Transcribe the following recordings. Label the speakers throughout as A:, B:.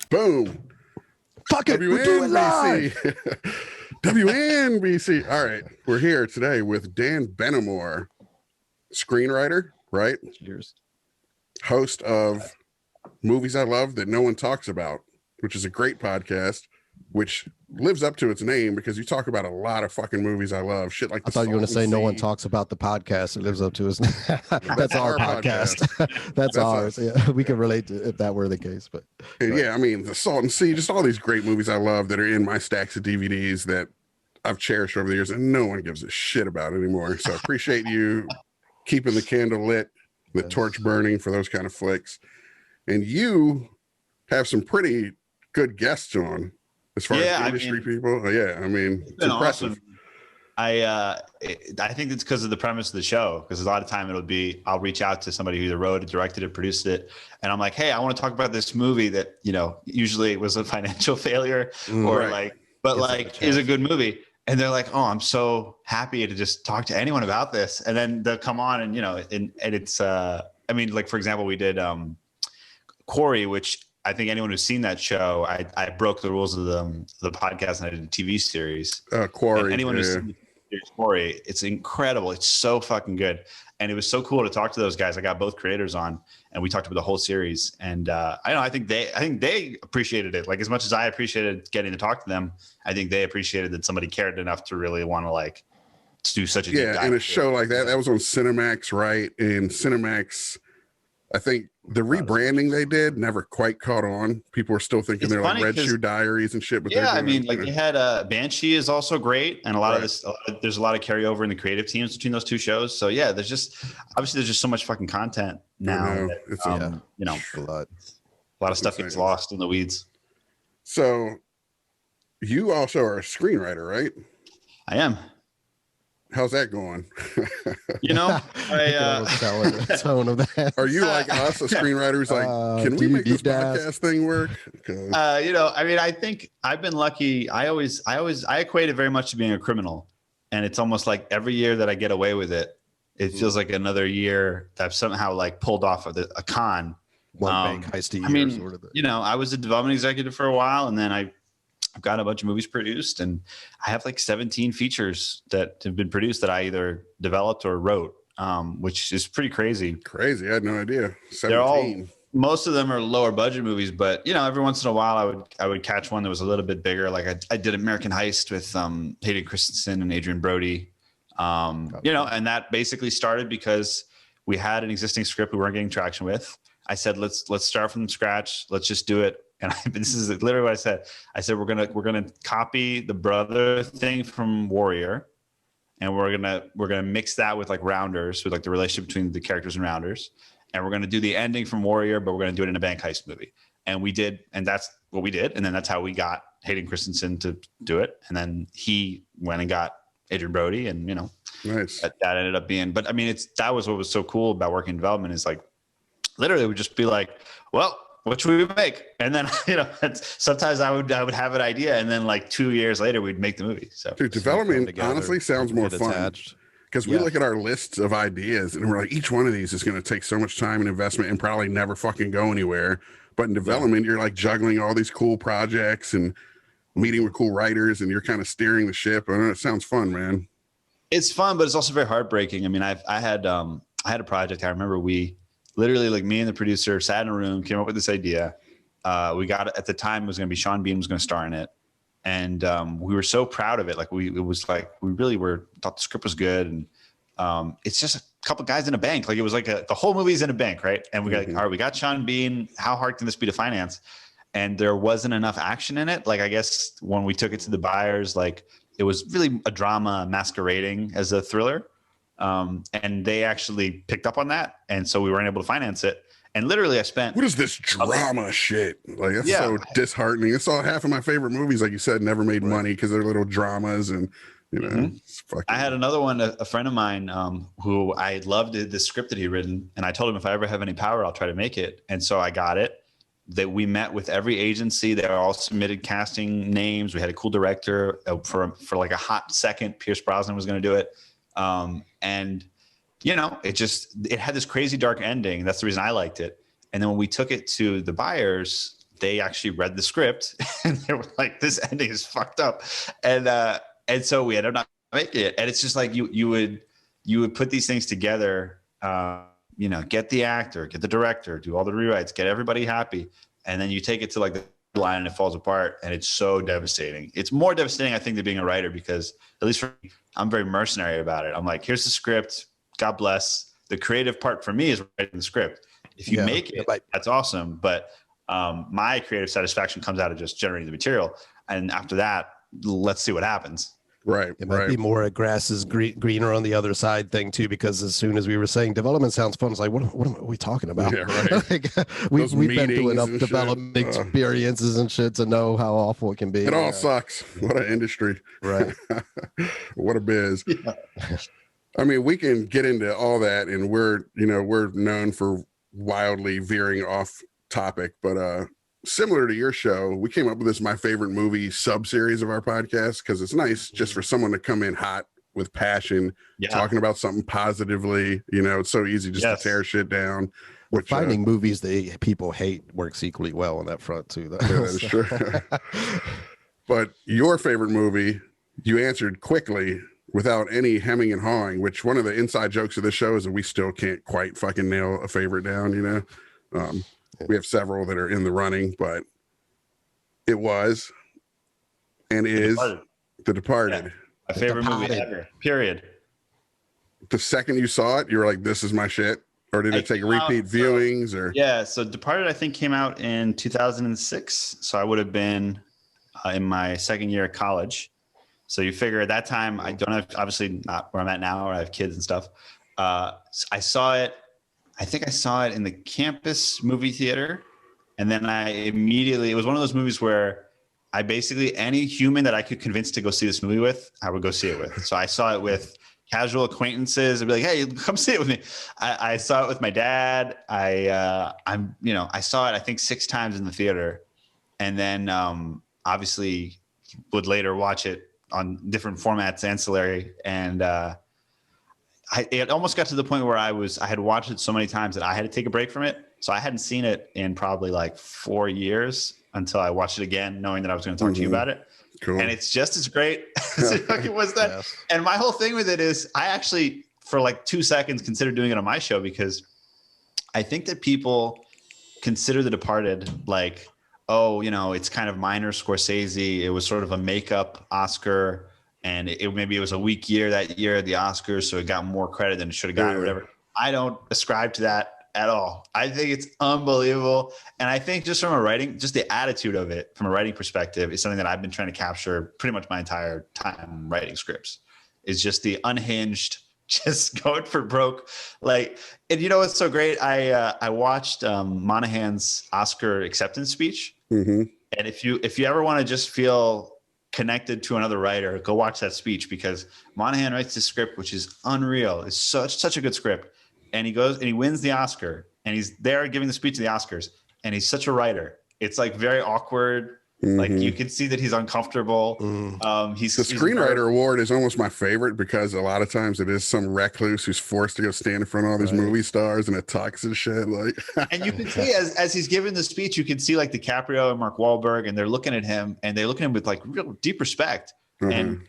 A: Boom.
B: Fuck it, we're doing live.
A: WNBC. All right, we're here today with Dan Benamor, screenwriter, right?
B: Cheers.
A: Host of Movies I Love That No One Talks About, which is a great podcast, which lives up to its name because you talk about a lot of fucking movies I love. Shit like
B: I thought you were going to say no one talks about the podcast. It lives up to his name. That's our podcast. That's ours. Yeah, we can relate to if that were the case. But
A: yeah, I mean, The Salton Sea, just all these great movies I love that are in my stacks of DVDs that I've cherished over the years, and no one gives a shit about anymore. So I appreciate you keeping the candle lit, the torch burning for those kind of flicks. And you have some pretty good guests on. As far as industry people, I mean, it's impressive.
C: Awesome. I think it's because of the premise of the show. Because a lot of time I'll reach out to somebody who either wrote it, directed it, produced it, and I'm like, hey, I want to talk about this movie that usually it was a financial failure or is a good movie. And they're like, oh, I'm so happy to just talk to anyone about this. And then they'll come on and and it's I mean, like for example, we did Quarry, which I think anyone who's seen that show, I broke the rules of the podcast and I did a TV series.
A: Quarry.
C: And anyone who's seen the series Quarry, it's incredible. It's so fucking good. And it was so cool to talk to those guys. I got both creators on and we talked about the whole series. And I think they appreciated it. Like as much as I appreciated getting to talk to them, I think they appreciated that somebody cared enough to really want to do such a deep dive.
A: And a show like that was on Cinemax, right? And Cinemax, I think the rebranding they did never quite caught on. People were still thinking they're like Red Shoe Diaries and shit. But
C: yeah, I mean, they had Banshee is also great, and a lot of this. There's a lot of carryover in the creative teams between those two shows. So yeah, there's just so much fucking content now.
A: It's
C: a lot of stuff gets lost in the weeds.
A: So you also are a screenwriter, right?
C: I am.
A: How's that going?
B: I tell the tone of that.
A: Are you like us, the screenwriters? Like, can we make this podcast thing work?
C: I mean, I think I've been lucky. I equate it very much to being a criminal, and it's almost like every year that I get away with it, it feels like another year that I've somehow pulled off of a con.
B: One bank heist a year.
C: I mean, I was a development executive for a while, and then I've got a bunch of movies produced, and I have 17 features that have been produced that I either developed or wrote, which is pretty crazy.
A: I had no idea. 17.
C: Most of them are lower budget movies, but every once in a while I would catch one that was a little bit bigger. Like I did American Heist with Hayden Christensen and Adrian Brody. And that basically started because we had an existing script we weren't getting traction with. I said, let's start from scratch. Let's just do it. And this is literally what I said. I said, we're gonna copy the brother thing from Warrior, and we're gonna mix that with Rounders, with the relationship between the characters and Rounders, and we're gonna do the ending from Warrior, but we're gonna do it in a bank heist movie. And we did, and that's what we did. And then that's how we got Hayden Christensen to do it. And then he went and got Adrian Brody, and
A: nice.
C: That ended up being. But I mean, that was what was so cool about working in development is literally it would just be well, what should we make? And then, sometimes I would have an idea, and then 2 years later we'd make the movie. So
A: dude, development honestly sounds more fun because we look at our lists of ideas and we're like, each one of these is going to take so much time and investment and probably never fucking go anywhere. But in development, you're juggling all these cool projects and meeting with cool writers, and you're kind of steering the ship. I don't know, it sounds fun, man.
C: It's fun, but it's also very heartbreaking. I mean, I had a project. I remember we literally me and the producer sat in a room, came up with this idea. We got it at the time. It was going to be Sean Bean was going to star in it. And we were so proud of it. we really thought the script was good. And it's just a couple guys in a bank. It was the whole movie's in a bank. Right. And we got, all right, we got Sean Bean. How hard can this be to finance? And there wasn't enough action in it. I guess when we took it to the buyers, it was really a drama masquerading as a thriller. And they actually picked up on that. And so we weren't able to finance it. And literally I spent.
A: What is this drama shit? That's so disheartening. It's all half of my favorite movies, like you said, never made money because they're little dramas. And, it's fucking.
C: I had another one, a friend of mine who I loved the script that he'd written. And I told him if I ever have any power, I'll try to make it. And so I got it. That we met with every agency. They all submitted casting names. We had a cool director for a hot second. Pierce Brosnan was going to do it. And it had this crazy dark ending. That's the reason I liked it. And then when we took it to the buyers, they actually read the script and they were like, this ending is fucked up. And so we ended up not making it. And it's just like you would put these things together, you know, get the actor, get the director, do all the rewrites, get everybody happy. And then you take it to like the line and it falls apart. And it's so devastating. It's more devastating, I think, than being a writer, because at least for me, I'm very mercenary about it. I'm like, here's the script. God bless. The creative part for me is writing the script. If you make it, that's awesome. But my creative satisfaction comes out of just generating the material. And after that, let's see what happens.
A: Right.
B: It might be more a grass is greener on the other side thing too, because as soon as we were saying development sounds fun, it's like, what are we talking about?
A: Yeah, right.
B: Like, we've been through enough development experiences and shit to know how awful it can be.
A: It all sucks. What an industry.
B: Right.
A: What a biz.
C: Yeah.
A: I mean, we can get into all that, and we're known for wildly veering off topic, but similar to your show, we came up with this my favorite movie sub-series of our podcast, because it's nice just for someone to come in hot with passion, talking about something positively. You know, it's so easy just to tear shit down. Which,
B: finding movies that people hate works equally well on that front too.
A: Yeah, that is true. But your favorite movie, you answered quickly without any hemming and hawing, which one of the inside jokes of this show is that we still can't quite fucking nail a favorite down, you know? We have several that are in the running, but it was and is The Departed.
C: Yeah. My favorite movie ever, period.
A: The second you saw it, you were like, this is my shit? Or did it take repeat viewings? Or
C: yeah, so Departed, I think, came out in 2006. So I would have been in my second year of college. So you figure at that time, I don't have, obviously not where I'm at now, where I have kids and stuff. I saw it. I think I saw it in the campus movie theater. And then it was one of those movies where I basically, any human that I could convince to go see this movie with, I would go see it with. So I saw it with casual acquaintances. I'd be like, hey, come see it with me. I saw it with my dad. I saw it, I think 6 times in the theater. And then obviously would later watch it on different formats, ancillary. And it almost got to the point where I had watched it so many times that I had to take a break from it. So I hadn't seen it in probably like 4 years until I watched it again, knowing that I was going to talk to you about it.
A: Cool.
C: And it's just as great as it was then. Yes. And my whole thing with it is I actually, for like 2 seconds, considered doing it on my show, because I think that people consider The Departed like, oh, you know, it's kind of minor Scorsese. It was sort of a makeup Oscar. And maybe it was a weak year that year at the Oscars, so it got more credit than it should have gotten or whatever. I don't ascribe to that at all. I think it's unbelievable. And I think just from a writing, just the attitude of it from a writing perspective is something that I've been trying to capture pretty much my entire time writing scripts, is just the unhinged, just going for broke. Like, and you know what's so great? I watched Monahan's Oscar acceptance speech. Mm-hmm. And if you ever want to just feel connected to another writer, go watch that speech, because Monahan writes this script, which is unreal. It's such a good script. And he goes and he wins the Oscar, and he's there giving the speech at the Oscars, and he's such a writer. It's like very awkward. Mm-hmm. Like you can see that he's uncomfortable. Mm.
A: The screenwriter award is almost my favorite, because a lot of times it is some recluse who's forced to go stand in front of all these movie stars and it talks and shit. Like,
C: and you can see as he's giving the speech, you can see like DiCaprio and Mark Wahlberg, and they're looking at him, and they look at him with like real deep respect. Mm-hmm. And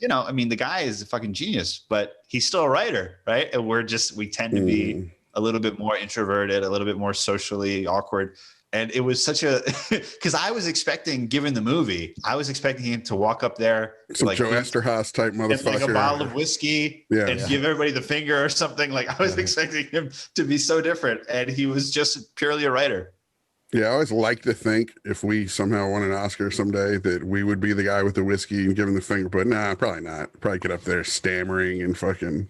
C: you know, I mean, the guy is a fucking genius, but he's still a writer, right? And we tend to be a little bit more introverted, a little bit more socially awkward. And it was such a, because I was expecting, given the movie, I was expecting him to walk up there,
A: some like Joe Esterhaas type motherfucker,
C: like a bottle of whiskey, and give everybody the finger or something. Like I was expecting him to be so different, and he was just purely a writer.
A: Yeah, I always like to think if we somehow won an Oscar someday that we would be the guy with the whiskey and giving the finger, but nah, probably not. Probably get up there stammering and fucking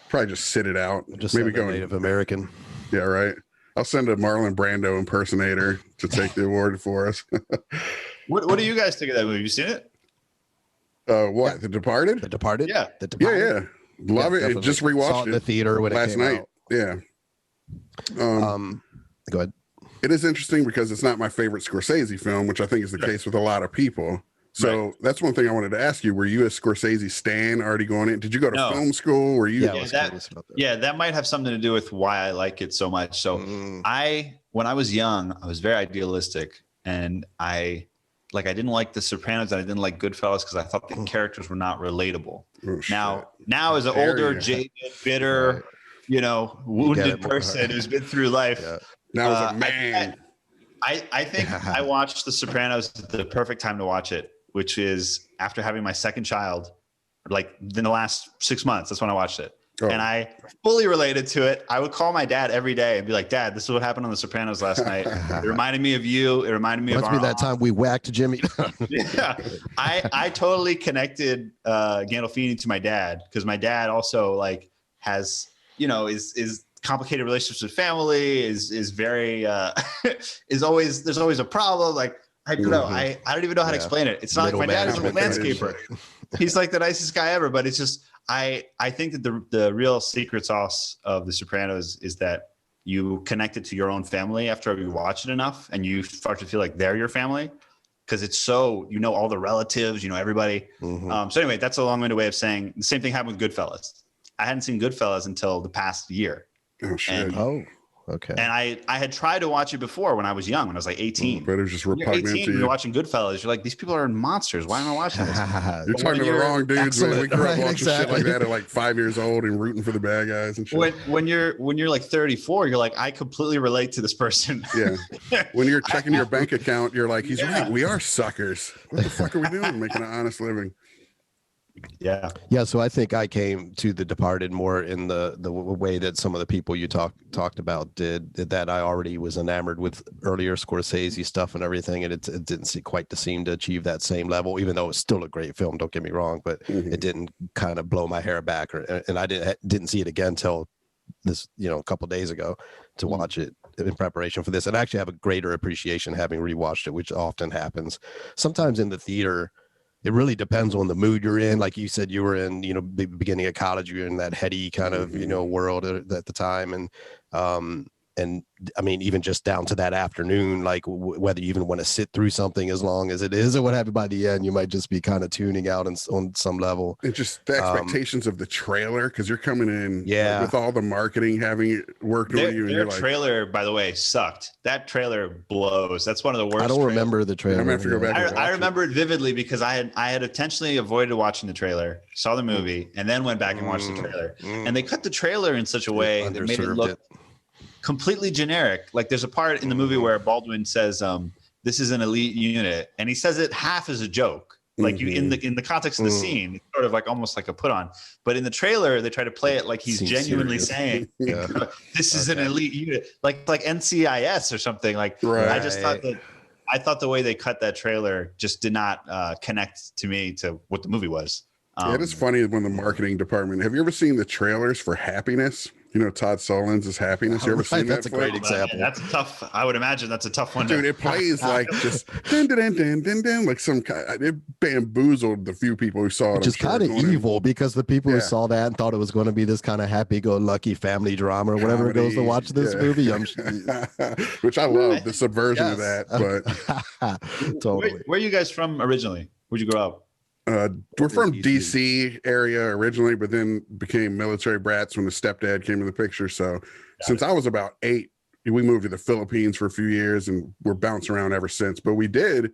A: probably just sit it out.
B: Just maybe go Native American.
A: Yeah, right. I'll send a Marlon Brando impersonator to take the award for us.
C: What do you guys think of that movie? Have you seen it?
A: What? Yeah. The Departed?
B: The Departed?
C: Yeah.
B: The Departed?
A: Yeah. Love it. Just rewatched
B: Saw it in the theater when
A: last
B: it came
A: night.
B: out.
A: Yeah.
B: Go ahead.
A: It is interesting because it's not my favorite Scorsese film, which I think is the case with a lot of people. So that's one thing I wanted to ask you. Were you a Scorsese stan already going in? Did you go to film school? Were you?
C: Yeah, that might have something to do with why I like it so much. So when I was young, I was very idealistic, and I didn't like The Sopranos and I didn't like Goodfellas because I thought the characters were not relatable.
A: Oh,
C: now as an older, jaded, bitter, wounded person who's been through life.
A: Yeah. Now as a man.
C: I think I watched The Sopranos at the perfect time to watch it, which is after having my second child, like in the last 6 months. That's when I watched it. Oh. And I fully related to it. I would call my dad every day and be like, Dad, this is what happened on The Sopranos last night. It reminded me of you. It reminded me of
B: that time we whacked Jimmy.
C: Yeah. I totally connected Gandolfini to my dad, because my dad also has, is complicated relationships with family, is very, there's always a problem. Like, I don't know. I don't even know how to explain it. It's not like my dad is a landscaper. He's like the nicest guy ever, but it's just, I think that the real secret sauce of The Sopranos is that you connect it to your own family after you watch it enough, and you start to feel like they're your family, because it's so, all the relatives, everybody. So anyway, that's a long-winded way of saying the same thing happened with Goodfellas. I hadn't seen Goodfellas until the past year.
A: Oh, shit.
B: Okay.
C: And I had tried to watch it before when I was young, when I was like 18.
A: But it was just repugnant to you.
C: You're watching Goodfellas. You're like, these people are monsters. Why am I watching this?
A: You're talking to the wrong dudes. Man. We grew up watching shit like that at like 5 years old and rooting for the bad guys and shit.
C: When you're like 34, you're like, I completely relate to this person.
A: Yeah. When you're checking your bank account, you're like, he's right. We are suckers. What the fuck are we doing making an honest living?
C: Yeah.
B: So I think I came to The Departed more in the way that some of the people you talked about did, that I already was enamored with earlier Scorsese stuff and everything, and it didn't seem to achieve that same level, even though it's still a great film, don't get me wrong, but it didn't kind of blow my hair back, and I didn't see it again till this, a couple of days ago to watch it in preparation for this, and I actually have a greater appreciation having rewatched it, which often happens. Sometimes in the theater, it really depends on the mood you're in. Like you said, you were in, the beginning of college, you were in that heady kind of, world at the time. And I mean, even just down to that afternoon, like whether you even want to sit through something as long as it is or what have you, by the end, you might just be kind of tuning out on some level.
A: It's just the expectations of the trailer, because you're coming in with all the marketing having it worked on you. And
C: their trailer, by the way, sucked. That trailer blows. That's one of the worst.
B: I don't remember the trailer.
A: I'm going to have to go back and
C: I remember it vividly, because I had intentionally avoided watching the trailer, saw the movie, and then went back and watched the trailer. And they cut the trailer in such a way that made it look completely generic. Like, there's a part in the movie where Baldwin says, this is an elite unit, and he says it half as a joke. Like, you in the context of the scene, it's sort of like almost like a put on. But in the trailer, they try to play it like he's genuinely saying, this is an elite unit, like NCIS or something. Like, I just thought the way they cut that trailer just did not connect to me to what the movie was.
A: It is funny when the marketing department. Have you ever seen the trailers for Happiness? Todd Solondz' Happiness. You ever seen that?
B: That's a great example.
C: That's a tough. I would imagine that's a tough one.
A: Dude, it plays like just dun, dun, dun, dun, dun, dun, like some kind. It bamboozled the few people who saw it.
B: Which is kind of evil, because the people who saw that and thought it was going to be this kind of happy-go-lucky family drama or whatever it goes to watch this movie.
A: Which I love the subversion of that. But
B: totally.
C: Where are you guys from originally? Where'd you grow up?
A: We're from DC area originally, but then became military brats when the stepdad came in the picture. So since I was about 8, we moved to the Philippines for a few years, and we're bouncing around ever since. But we did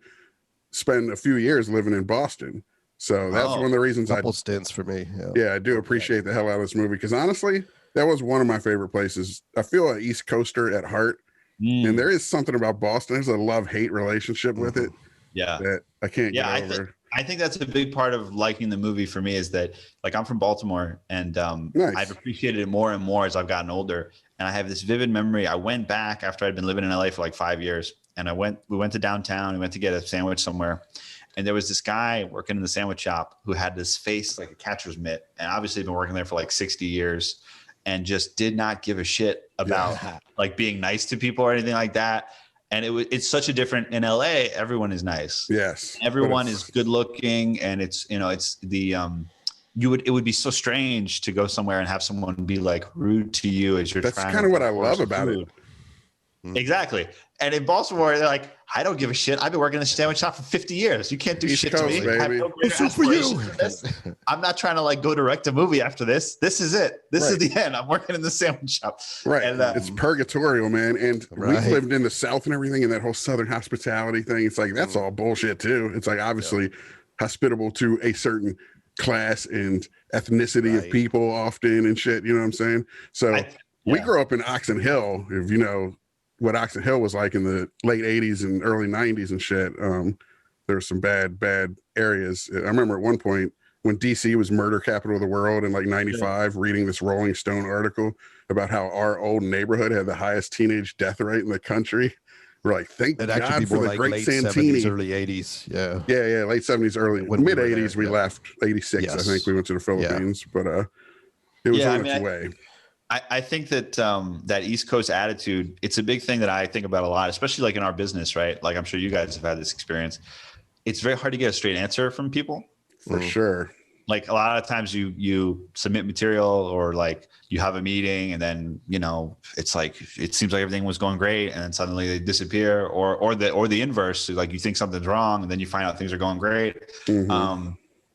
A: spend a few years living in Boston. So that's one of the reasons
B: couple stints for me.
A: I do appreciate the hell out of this movie, because honestly, that was one of my favorite places. I feel an East Coaster at heart, and there is something about Boston. There's a love-hate relationship with it. That I can't get over.
C: I think that's a big part of liking the movie for me, is that, like, I'm from Baltimore, and I've appreciated it more and more as I've gotten older. And I have this vivid memory. I went back after I'd been living in LA for like 5 years, and we went to downtown. We went to get a sandwich somewhere, and there was this guy working in the sandwich shop who had this face like a catcher's mitt, and obviously been working there for like 60 years, and just did not give a shit about like being nice to people or anything like that. And it's such a different, in LA, everyone is nice.
A: Yes.
C: Everyone is good looking, and it's the it would be so strange to go somewhere and have someone be like rude to you as you're
A: That's
C: trying.
A: kind of what I love about it.
C: Exactly. And in Baltimore, they're like, I don't give a shit. I've been working in the sandwich shop for 50 years. You can't do shit to me.
A: Baby.
C: I have no greater aspirations than this. I'm not trying to like go direct a movie after this. This is it. This is the end. I'm working in the sandwich shop.
A: Right.
C: And,
A: it's purgatorial, man. And we've lived in the South and everything, and that whole Southern hospitality thing. It's like, that's all bullshit too. It's like, obviously hospitable to a certain class and ethnicity of people often and shit. You know what I'm saying? So we grew up in Oxon Hill, if you know what Oxon Hill was like in the late 80s and early 90s and shit. There were some bad areas. I remember at one point when DC was murder capital of the world in like 95, reading this Rolling Stone article about how our old neighborhood had the highest teenage death rate in the country. We're like, thank God for the like great Santini.
B: 70s, early 80s.
A: Yeah, late 70s, early mid 80s. We left 86. I think we went to the Philippines, but it was on its way.
C: I think that that East Coast attitude, it's a big thing that I think about a lot, especially like in our business, right? Like I'm sure you guys have had this experience. It's very hard to get a straight answer from people.
A: For sure.
C: Like a lot of times you submit material or like you have a meeting and then, you know, it's like, it seems like everything was going great and then suddenly they disappear or the inverse. So like you think something's wrong and then you find out things are going great.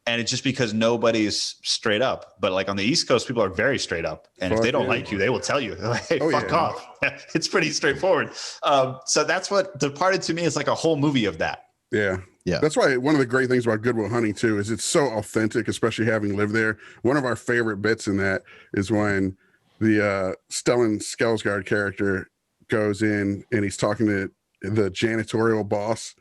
C: And it's just because nobody's straight up. But like on the East Coast, people are very straight up. And if they don't like you, they will tell you, like, hey, fuck off. It's pretty straightforward. So that's what Departed to me is like a whole movie of that.
A: Yeah. That's why one of the great things about Good Will Hunting too is it's so authentic, especially having lived there. One of our favorite bits in that is when the Stellan Skarsgård character goes in and he's talking to the janitorial boss.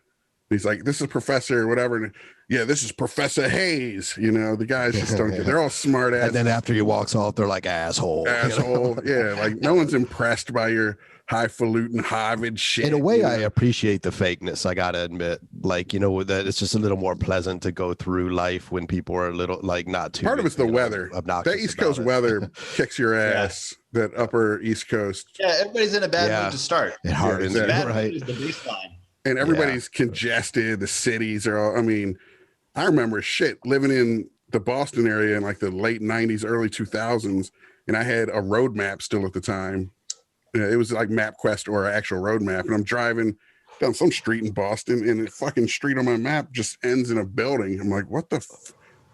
A: He's like, this is Professor whatever. And, this is Professor Hayes. You know, the guys just don't get, they're all smart ass.
B: And then after he walks off, they're like, asshole.
A: Asshole. Like no one's impressed by your highfalutin Harvard shit.
B: In a way, I appreciate the fakeness, I gotta admit. Like, you know, that it's just a little more pleasant to go through life when people are a little like not too.
A: Part of it's the weather. That East Coast weather kicks your ass. That upper East Coast.
C: Yeah, everybody's in a bad mood to start.
B: It hardens,
C: right? Is the baseline.
A: And everybody's congested. The cities are all, I mean, I remember living in the Boston area in like the late 90s, early 2000s. And I had a road map still at the time. It was like MapQuest or an actual road map. And I'm driving down some street in Boston and the fucking street on my map just ends in a building. I'm like, what the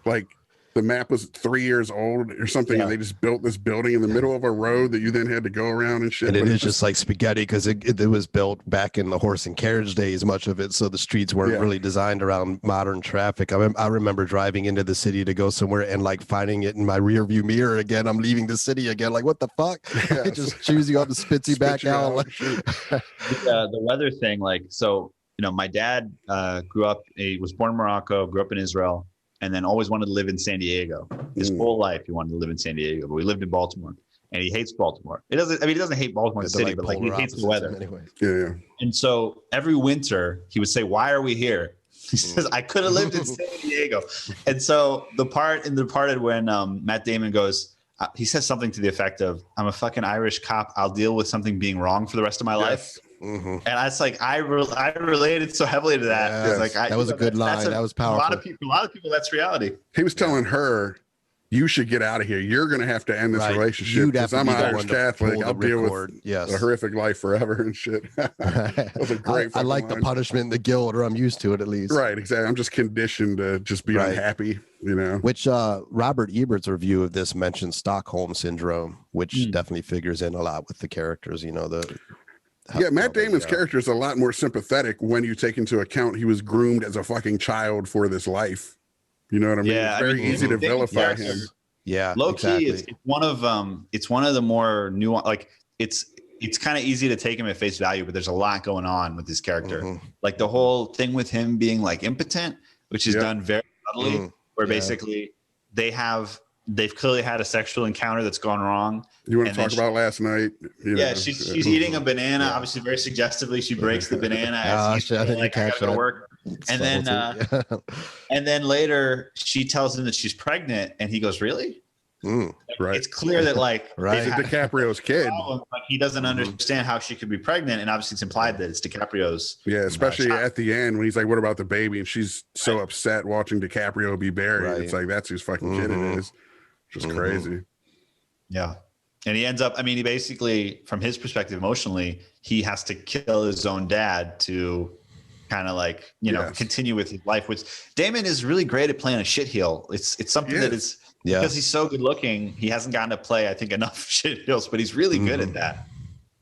A: like the map was 3 years old or something. And they just built this building in the middle of a road that you then had to go around and shit.
B: And it is just like spaghetti because it was built back in the horse and carriage days, much of it. So the streets weren't really designed around modern traffic. I remember driving into the city to go somewhere and like finding it in my rear view mirror again. I'm leaving the city again. Like, what the fuck? It just chews you up and spits you back out. Like,
C: the weather thing, like, so, you know, my dad was born in Morocco, grew up in Israel, and then always wanted to live in San Diego. His whole life, he wanted to live in San Diego, but we lived in Baltimore, and he hates Baltimore. He doesn't hate Baltimore city, but like he hates the weather.
B: Anyway.
A: Yeah.
C: And so every winter, he would say, "Why are we here?" He says, "I could have lived in San Diego." And so the part in Departed when Matt Damon goes, he says something to the effect of, "I'm a fucking Irish cop. I'll deal with something being wrong for the rest of my life." And it's like I related so heavily to that.
B: Yes.
C: Like
B: that was a good line. That was powerful.
C: A lot of people, that's reality.
A: He was telling her, "You should get out of here. You're going to have to end this relationship because I'm an Irish Catholic. I'll deal with a horrific life forever and shit." That was a great.
B: I like
A: line.
B: the punishment and the guilt, or I'm used to it at least.
A: Right, exactly. I'm just conditioned to just be unhappy, you know.
B: Which Robert Ebert's review of this mentions Stockholm Syndrome, which definitely figures in a lot with the characters. You know, Matt Damon's character is a lot more sympathetic when you take into account he was groomed as a fucking child for this life. You know what I mean?
C: Yeah,
A: it's very easy to vilify him.
B: Yeah,
C: low key, it's one of the more nuanced. Like it's kind of easy to take him at face value, but there's a lot going on with his character. Like the whole thing with him being like impotent, which is done very subtly, where basically they've clearly had a sexual encounter that's gone wrong.
A: You want to talk about last night?
C: She's eating a banana, obviously very suggestively. She breaks the banana as he's like, I gotta go to work. And then
A: later
C: she tells him that she's pregnant, and he goes, "Really?"
A: Right.
C: It's clear that like
A: DiCaprio's kid.
C: Like he doesn't understand how she could be pregnant, and obviously it's implied that it's DiCaprio's.
A: Yeah, especially at the end when he's like, "What about the baby?" And she's so upset watching DiCaprio be buried. It's like that's whose fucking kid it is. Just crazy.
C: Yeah. And he ends up, I mean, he basically, from his perspective emotionally, he has to kill his own dad to kind of like, you know, continue with his life. Which Damon is really great at playing a shitheel. It's something that is because he's so good looking. He hasn't gotten to play, I think, enough shitheels, but he's really good at that.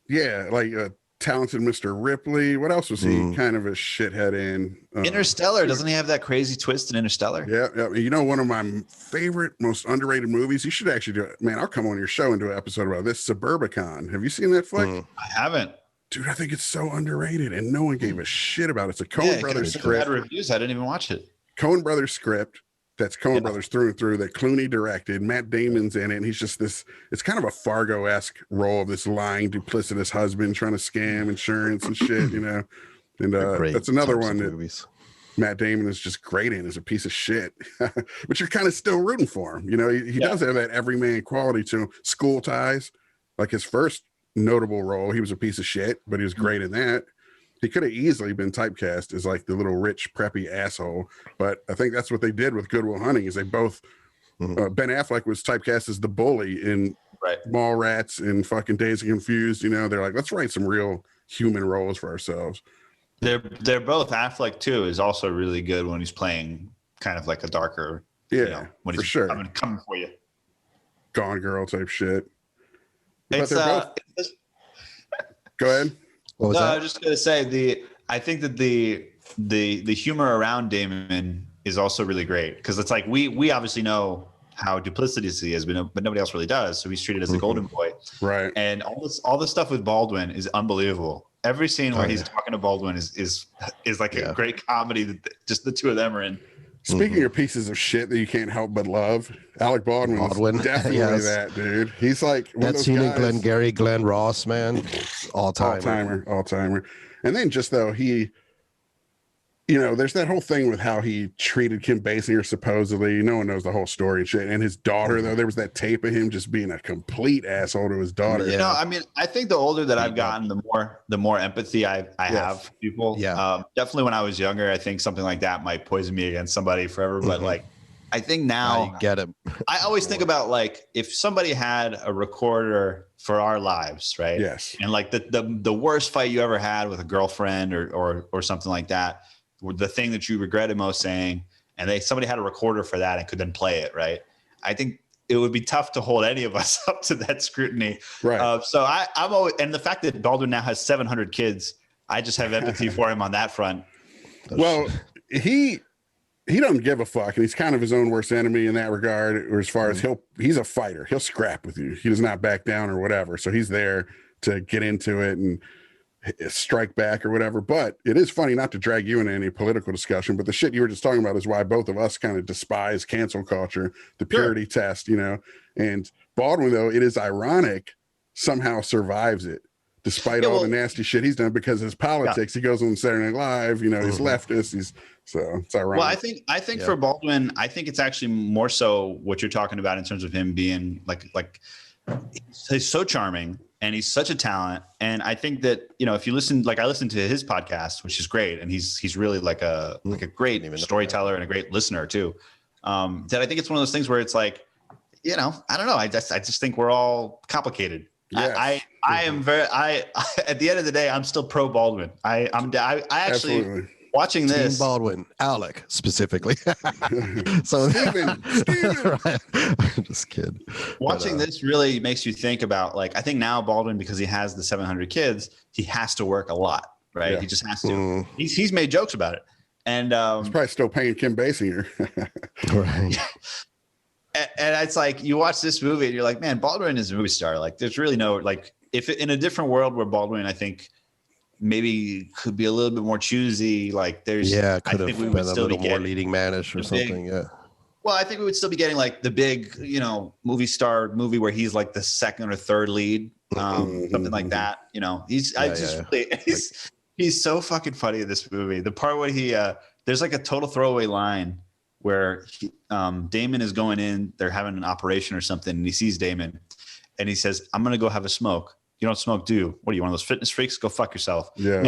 A: Yeah, like talented Mr. Ripley. What else was he kind of a shithead in?
C: Interstellar. Doesn't he have that crazy twist in Interstellar?
A: Yeah. You know, one of my favorite, most underrated movies. You should actually do it. Man, I'll come on your show and do an episode about this. Suburbicon. Have you seen that flick?
C: I haven't.
A: Dude, I think it's so underrated and no one gave a shit about it. It's a Coen Brothers script.
C: Bad reviews. I didn't even watch it.
A: Coen Brothers script. That's Coen Brothers through and through, that Clooney directed. Matt Damon's in it, and he's just this, it's kind of a Fargo-esque role of this lying, duplicitous husband trying to scam insurance and shit, you know. And that's another one that Matt Damon is just great in, is a piece of shit. But you're kind of still rooting for him. You know, he does have that everyman quality to him. School Ties, like his first notable role, he was a piece of shit, but he was great in that. He could have easily been typecast as like the little rich preppy asshole, but I think that's what they did with Good Will Hunting. Is they both Ben Affleck was typecast as the bully in Mallrats and fucking Dazed and Confused. You know, they're like, let's write some real human roles for ourselves.
C: They're both. Affleck too is also really good when he's playing kind of like a darker, you know, when he's coming for you,
A: Gone Girl type shit.
C: It's,
A: but they're both. Go ahead.
C: I was just gonna say I think that the humor around Damon is also really great, because it's like we obviously know how duplicitous he is, but nobody else really does. So he's treated as the golden boy,
A: right?
C: And all this stuff with Baldwin is unbelievable. Every scene where he's talking to Baldwin is like a great comedy that just the two of them are in.
A: Speaking of pieces of shit that you can't help but love, Alec Baldwin. Definitely that dude. He's like
B: that scene in Glengarry Glen Ross, man, all timer.
A: And then just though he, you know, there's that whole thing with how he treated Kim Basinger supposedly. No one knows the whole story and shit. And his daughter, though, there was that tape of him just being a complete asshole to his daughter.
C: You know, I mean, I think the older that I've gotten, the more empathy I have for people. Yeah. Definitely when I was younger, I think something like that might poison me against somebody forever. But like, I think now
B: I get it.
C: I always think about like if somebody had a recorder for our lives, right?
A: Yes.
C: And like the worst fight you ever had with a girlfriend or something like that, the thing that you regretted most saying, and somebody had a recorder for that and could then play it, right? I think it would be tough to hold any of us up to that scrutiny.
A: Right.
C: So I'm always, and the fact that Baldwin now has 700 kids, I just have empathy for him on that front.
A: Well, he doesn't give a fuck, and he's kind of his own worst enemy in that regard, or as far as he's a fighter. He'll scrap with you. He does not back down or whatever. So he's there to get into it and strike back or whatever. But it is funny, not to drag you into any political discussion, but the shit you were just talking about is why both of us kind of despise cancel culture, the purity test, you know. And Baldwin, though, it is ironic, somehow survives it despite all the nasty shit he's done, because his politics, he goes on Saturday Night Live, you know, he's leftist, so it's ironic.
C: Well, I think for Baldwin, I think it's actually more so what you're talking about in terms of him being like he's so charming and he's such a talent. And I think that, you know, if you listen, like I listened to his podcast, which is great, and he's really like a great storyteller and a great listener too. That I think it's one of those things where it's like, you know, I don't know. I just think we're all complicated. Yes. I am very at the end of the day, I'm still pro Baldwin. I actually Absolutely. Watching this
B: Team Baldwin, Alec specifically. So
A: Steven.
B: Right. I'm just kidding.
C: Watching this really makes you think about, like, I think now Baldwin, because he has the 700 kids, he has to work a lot, right? Yeah. He just has to. He's made jokes about it, and
A: he's probably still paying Kim Basinger.
B: Right.
C: And it's like you watch this movie and you're like, man, Baldwin is a movie star. Like, there's really no, like, if in a different world where Baldwin, I think, maybe could be a little bit more choosy. Like, there's,
B: could have been a little more leading manish or something.
C: Well, I think we would still be getting like the big, you know, movie star movie where he's like the second or third lead, something like that. You know, he's so fucking funny in this movie. The part where he there's like a total throwaway line where Damon is going in, they're having an operation or something, and he sees Damon and he says, "I'm gonna go have a smoke." You don't smoke, do you? What are you, one of those fitness freaks? Go fuck yourself.
A: Yeah.
C: And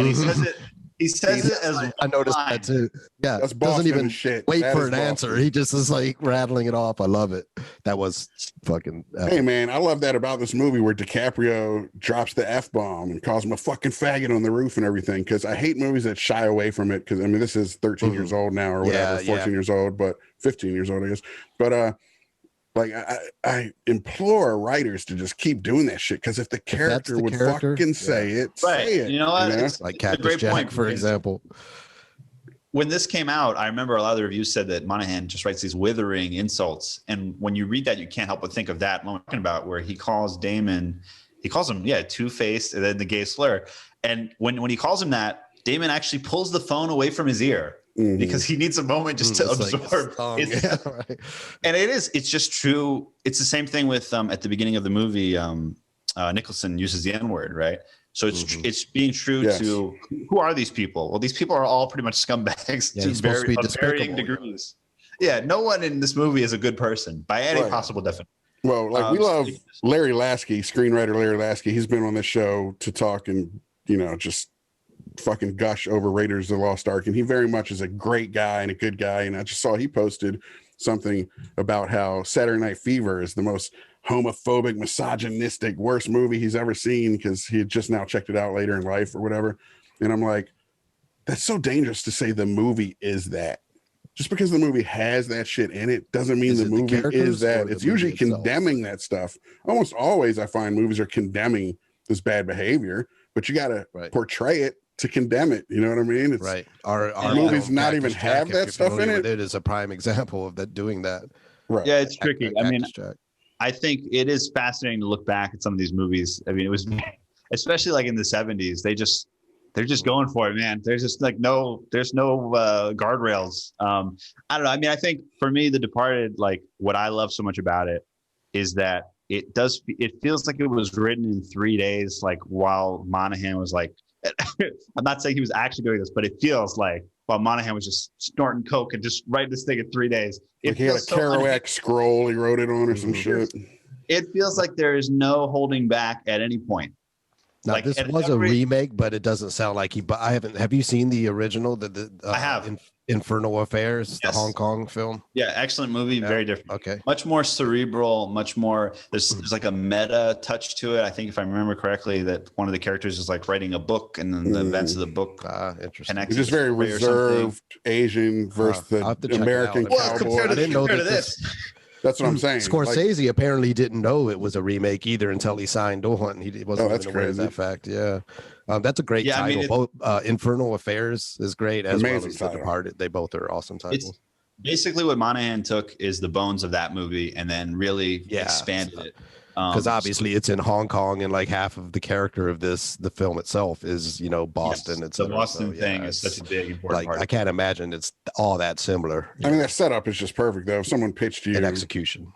C: he He says it as
B: I noticed that too. Yeah,
A: That's
B: doesn't even
A: shit.
B: wait
A: That
B: for
A: is
B: an answer.
A: Boston.
B: He just is like rattling it off. I love it. That was fucking epic.
A: Hey man, I love that about this movie where DiCaprio drops the F-bomb and calls him a fucking faggot on the roof and everything. Because I hate movies that shy away from it. Because I mean, this is 13 years old now or whatever, 14 years old, but 15 years old, I guess. But like I implore writers to just keep doing that shit. Because if the character would fucking say it,
C: right.
A: say it.
C: You know what?
A: You know?
C: It's
B: like
C: a
B: Cactus
C: great
B: Jack,
C: point,
B: for example.
C: When this came out, I remember a lot of the reviews said that Monahan just writes these withering insults. And when you read that, you can't help but think of that moment about where he calls Damon, he calls him, two-faced, and then the gay slur. And when he calls him that, Damon actually pulls the phone away from his ear because he needs a moment just to absorb.
B: Right.
C: And it's just true. It's the same thing with at the beginning of the movie, Nicholson uses the N-word, right? So it's being true to who are these people? Well, these people are all pretty much scumbags to varying degrees. Yeah, no one in this movie is a good person by any possible definition.
A: Well, like we love Larry Lasky, screenwriter Larry Lasky. He's been on this show to talk and just fucking gush over Raiders of the Lost Ark, and he very much is a great guy and a good guy. And I just saw he posted something about how Saturday Night Fever is the most homophobic, misogynistic, worst movie he's ever seen because he had just now checked it out later in life or whatever. And I'm like, that's so dangerous to say the movie is that. Just because the movie has that shit in it doesn't mean the movie is that. It's usually condemning that stuff. Almost always I find movies are condemning this bad behavior, but you got to portray it to condemn it. You know what I mean? It's,
B: right. Our
A: movies not even have that stuff in it.
B: It is a prime example of that doing that.
A: Right.
C: Yeah, it's tricky. I mean, I think it is fascinating to look back at some of these movies. I mean, it was especially like in the 70s, they're just going for it, man. There's just like there's no guardrails. I don't know. I mean, I think for me, The Departed, like what I love so much about it is that it feels like it was written in 3 days, like while Monahan was like, I'm not saying he was actually doing this, but it feels like while Monahan was just snorting coke and just writing this thing in 3 days.
A: Like he had a Kerouac scroll he wrote it on or some shit.
C: It feels like there is no holding back at any point.
B: Now,
C: like,
B: this was a remake, but it doesn't sound like I haven't. Have you seen the original? I have. Infernal Affairs, the Hong Kong film. Yeah, excellent movie. Yeah. Very different. Okay. Much more cerebral. Much more. There's like a meta touch to it. I think if I remember correctly, that one of the characters is like writing a book, and then the events of the book. Interesting. It's
A: just very reserved Asian versus the American cowboy.
B: I didn't know this.
A: That's what I'm saying.
B: Scorsese apparently didn't know it was a remake either until he signed on. He wasn't even aware of that fact. Yeah. That's a great title. Both Infernal Affairs is great, as well as The Departed. They both are awesome titles. It's basically what Monahan took is the bones of that movie and then really expanded it. Because obviously it's in Hong Kong, and like half of the character of the film itself is Boston. Yes, the Boston thing is such a big important part. I can't imagine it's all that similar.
A: I mean, that setup is just perfect though. If someone pitched you
B: an execution,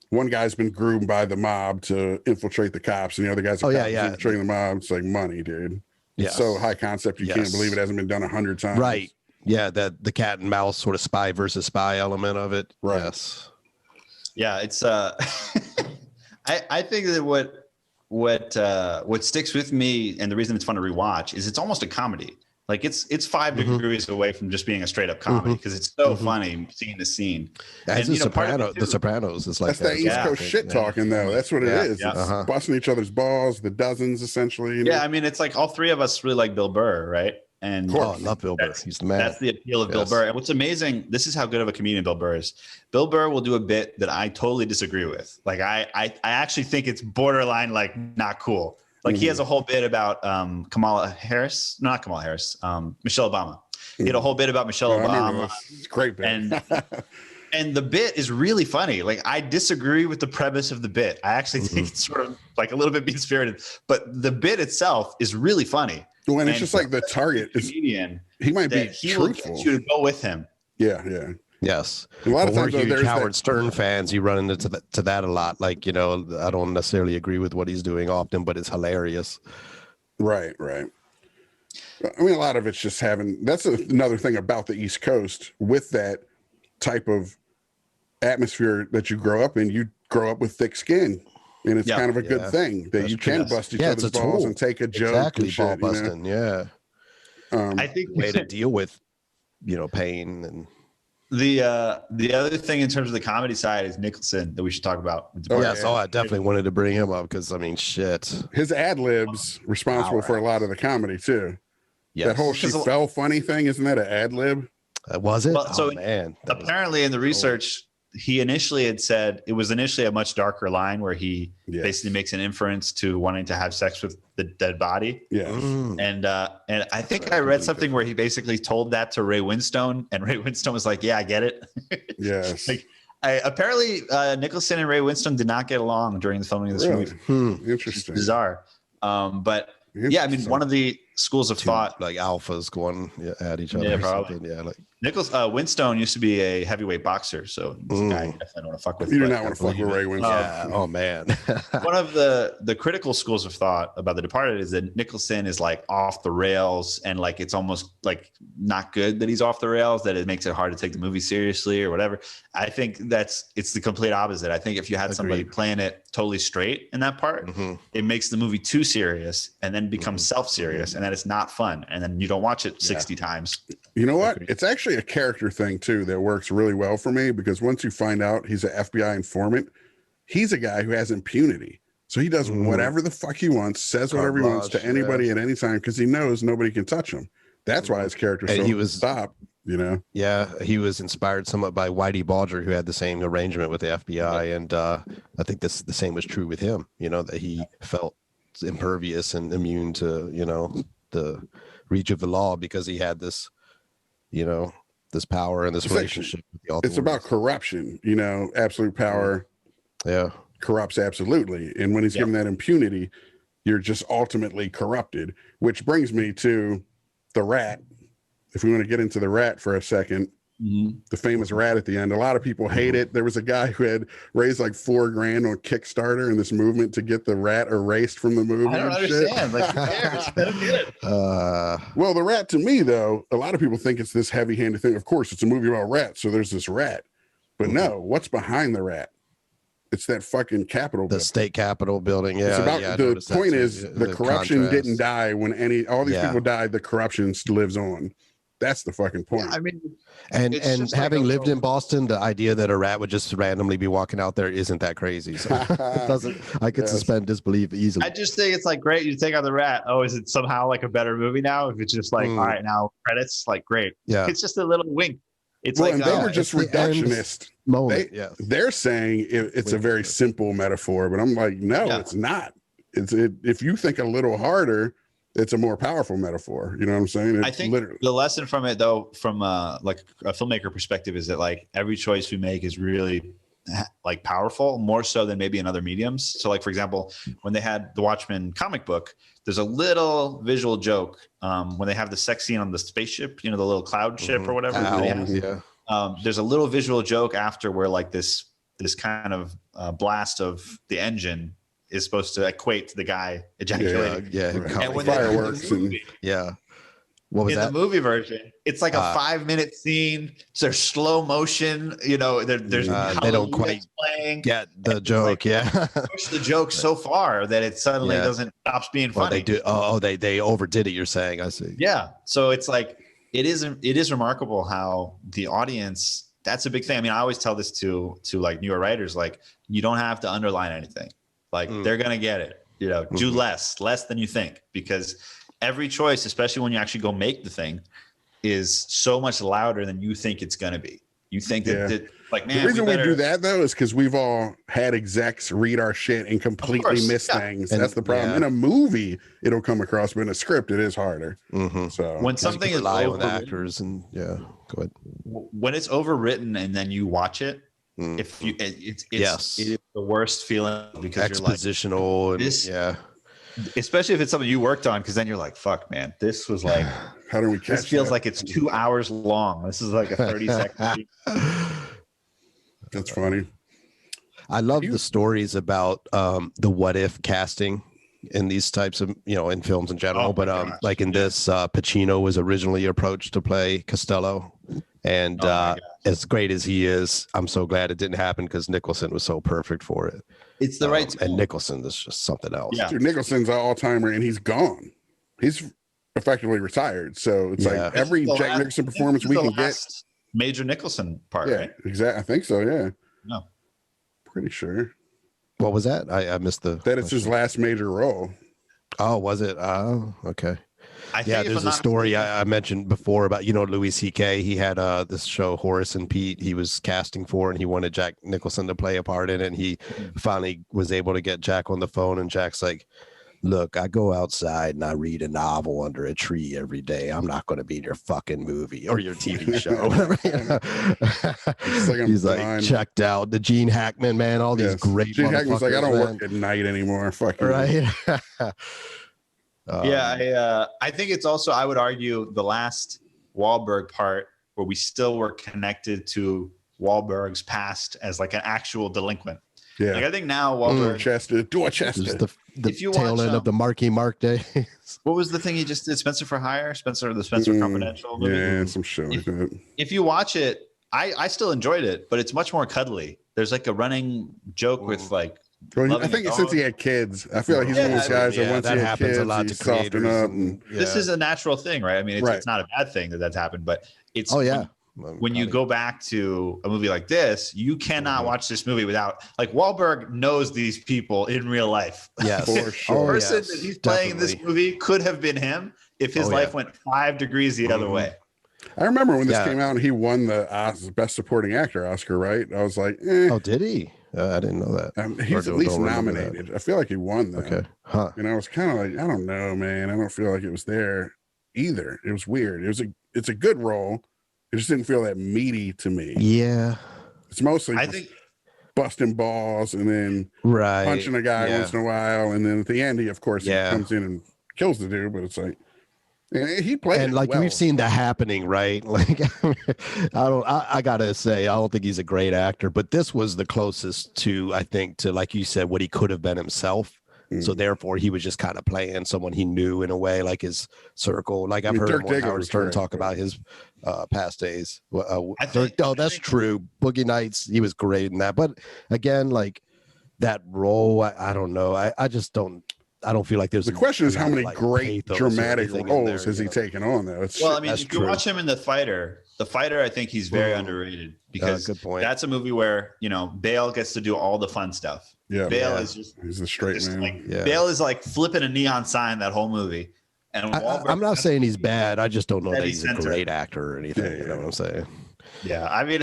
A: one guy's been groomed by the mob to infiltrate the cops, and the other guy's infiltrating the mob. It's like money, dude. It's so high concept you can't believe it hasn't been done 100 times.
B: Right. Yeah, that the cat and mouse sort of spy versus spy element of it.
A: Right.
B: Yes. Yeah,
C: it's I think that what sticks with me, and the reason it's fun to rewatch, is it's almost a comedy. Like it's 5 degrees away from just being a straight up comedy because it's so funny seeing the scene.
B: As The Sopranos is like
A: that's that East Coast shit talking though. That's what it is.
C: Yeah.
A: It's busting each other's balls, the dozens essentially.
C: Yeah, I mean it's like all 3 of us really like Bill Burr, right? And
B: I love Bill Burr. He's the man.
C: That's the appeal of Bill Burr. And what's amazing, this is how good of a comedian Bill Burr is. Bill Burr will do a bit that I totally disagree with. Like I actually think it's borderline like not cool. Like he has a whole bit about Michelle Obama. He had a whole bit about Michelle Obama.
A: It's great bit.
C: And the bit is really funny. Like I disagree with the premise of the bit. I actually think it's sort of like a little bit mean spirited, but the bit itself is really funny.
A: When it's just like the target is
C: comedian,
A: he might be
C: he
A: truthful.
C: Will get you to go with him.
A: Yeah.
B: Yes.
A: A lot of times
B: we're huge Howard Stern fans. You run into that a lot. Like, I don't necessarily agree with what he's doing often, but it's hilarious.
A: Right. I mean, a lot of it's just that's another thing about the East Coast with that type of atmosphere that you grow up in. You grow up with thick skin. And it's kind of a good thing that you can bust each other's balls and take a joke.
B: Exactly,
A: and shit,
B: ball busting. Yeah.
C: I think
B: way to deal with, pain and.
C: The other thing in terms of the comedy side is Nicholson that we should talk about.
B: I definitely wanted to bring him up because shit.
A: His ad libs responsible for a lot of the comedy too.
B: Yes.
A: That whole "she fell" funny thing, isn't that an ad lib?
B: Was it?
C: Well, so
B: man.
C: Apparently, in the research, he initially had said it was initially a much darker line where he basically makes an inference to wanting to have sex with the dead body.
A: Yeah.
C: And I think I read something where he basically told that to Ray Winstone, and Ray Winstone was like, "Yeah, I get it."
A: Yes.
C: Apparently, Nicholson and Ray Winstone did not get along during the filming of this movie.
A: Interesting.
C: Bizarre. But yeah, I mean, one of the schools of thought,
B: like alphas going at each other.
C: Yeah, probably.
B: Yeah, like
C: Winstone used to be a heavyweight boxer, so this guy I definitely don't want to fuck with.
A: You do not want to fuck with Ray Winstone.
B: Yeah. Oh man.
C: One of the critical schools of thought about The Departed is that Nicholson is like off the rails, and like it's almost like not good that he's off the rails, that it makes it hard to take the movie seriously or whatever. I think it's the complete opposite. I think if you had somebody playing it totally straight in that part, it makes the movie too serious and then becomes self-serious, and then it's not fun, and then you don't watch it 60 times.
A: You know what? It's actually a character thing too that works really well for me, because once you find out he's an FBI informant, he's a guy who has impunity. So he does whatever the fuck he wants, says whatever he wants to anybody at any time, because he knows nobody can touch him. That's why his character top.
B: Yeah, he was inspired somewhat by Whitey Bulger, who had the same arrangement with the FBI, and I think the same was true with him. That he felt impervious and immune to the reach of the law because he had this this power and this relationship with the
A: It's about corruption. Absolute power corrupts absolutely, and when he's given that impunity, you're just ultimately corrupted. Which brings me to the rat. If we want to get into the rat for a second, the famous rat at the end. A lot of people hate it. There was a guy who had raised like $4,000 on Kickstarter in this movement to get the rat erased from the movie.
C: I don't understand. Like, who cares? Let him get it.
A: Well, the rat, to me, though, a lot of people think it's this heavy-handed thing. Of course, it's a movie about rats, so there's this rat. But no, what's behind the rat? It's that fucking Capitol building.
B: State Capitol building. Yeah.
A: It's about, the point is the corruption contrast. Didn't die when all these people died. The corruption lives on. That's the fucking point.
C: Yeah, I mean,
B: and having lived in Boston, the idea that a rat would just randomly be walking out there isn't that crazy. So it doesn't. I could suspend disbelief easily.
C: I just think it's like great. You take out the rat. Oh, is it somehow like a better movie now? If it's just like, all right, now credits, like great.
B: Yeah,
C: it's just a little wink. It's
A: and they were just reductionist.
B: Moment.
A: They're saying it's a very simple metaphor, but I'm like, no, it's not. If you think a little harder, it's a more powerful metaphor. You know what I'm saying?
C: I think the lesson from it, though, from like a filmmaker perspective, is that like every choice we make is really like powerful, more so than maybe in other mediums. So like, for example, when they had the Watchmen comic book, there's a little visual joke when they have the sex scene on the spaceship, the little cloud ship or whatever. There's a little visual joke after where like this kind of blast of the engine is supposed to equate to the guy ejaculating.
A: And when fireworks
B: what was that?
C: The movie version, it's like a 5-minute scene. So there's slow motion. There's
B: they don't quite get the joke.
C: Push the joke so far that it suddenly stops being funny.
B: They do. They overdid it. You're saying? I see.
C: Yeah. So it's like it is remarkable how the audience. That's a big thing. I mean, I always tell this to like newer writers. Like, you don't have to underline anything. Like they're gonna get it. Do less than you think, because every choice, especially when you actually go make the thing, is so much louder than you think it's gonna be. You think that like, man,
A: the reason we do that though is because we've all had execs read our shit and completely miss things. That's the problem. In a movie, it'll come across, but in a script, it is harder. So
C: when something is
B: on actors and go ahead.
C: When it's overwritten and then you watch it. If you, it is the worst feeling, because
B: expositional,
C: you're like, especially if it's something you worked on, because then you're like, fuck, man, this was like,
A: how do we catch
C: this feels like it's 2 hours long. This is like a 30-second.
A: That's funny.
B: I love the stories about the what if casting in these types of, in films in general, but like in this, Pacino was originally approached to play Costello, and as great as he is, I'm so glad it didn't happen, because Nicholson was so perfect for it.
C: It's the right
B: and Nicholson is just something else.
A: Dude, Nicholson's an all-timer, and he's gone. He's effectively retired. So it's like every Jack Nicholson performance we can get.
C: Major Nicholson part, right?
A: Exactly. I think so. Yeah.
C: No.
A: Pretty sure.
B: What was that? I missed the.
A: That it's his last major role.
B: Oh, was it? Oh, okay.
C: I think
B: yeah, there's a story I mentioned before about, Louis C.K. He had this show, Horace and Pete, he was casting for, and he wanted Jack Nicholson to play a part in it. And he finally was able to get Jack on the phone. And Jack's like, look, I go outside and I read a novel under a tree every day. I'm not going to be in your fucking movie or your TV show. He's like checked out. The Gene Hackman, man, all these great
A: Gene Hackman's like, I don't work at night anymore. Fucking
B: right.
C: I think it's also, I would argue, the last Wahlberg part where we still were connected to Wahlberg's past as like an actual delinquent.
A: Yeah.
C: Like I think now Wahlberg
A: Chested.
B: The tail end of the Marky Mark days.
C: What was the thing he just did? Spencer for Hire? Spencer Confidential movie?
A: Yeah, some shit like that.
C: If you watch it, I still enjoyed it, but it's much more cuddly. There's like a running joke with like,
A: I think since he had kids, I feel like he's one of those guys that once he had kids,
B: a lot to
A: soften up. And,
C: This is a natural thing, right? I mean, it's not a bad thing that's happened, but it's when you go back to a movie like this, you cannot watch this movie without, like, Wahlberg knows these people in real life.
B: Yes,
A: for sure.
C: The person that he's playing in this movie could have been him if his life went 5 degrees the other way.
A: I remember when this came out and he won the Best Supporting Actor Oscar, right? I was like,
B: oh, did he? I didn't know that.
A: He's at least nominated. I feel like he won though.
B: Okay. Huh.
A: And I was kind of like, I don't know, man. I don't feel like it was there either. It was weird. It's a good role. It just didn't feel that meaty to me.
B: Yeah.
A: It's mostly busting balls and then punching a guy once in a while. And then at the end, he comes in and kills the dude, but it's like, he played
B: and like we've seen The Happening, right? Like I gotta say, I don't think he's a great actor, but this was the closest to, I think, to, like you said, what he could have been himself. So therefore he was just kind of playing someone he knew in a way, like his circle. Like I've heard Howard Stern talk about his past days. That's true. Boogie Nights, he was great in that. But again, like that role, I don't know. I just don't. I don't feel like there's.
A: The question is how many great dramatic roles has he taken on, though?
C: If you watch him in The Fighter, I think he's very underrated because
B: good point.
C: That's a movie where, Bale gets to do all the fun stuff.
A: Yeah,
C: Bale is
A: he's the straight man.
C: Bale is like flipping a neon sign that whole movie. And
B: I'm not saying he's bad. I just don't know that he's a great actor or anything. You know what I'm saying?
C: Yeah, I mean,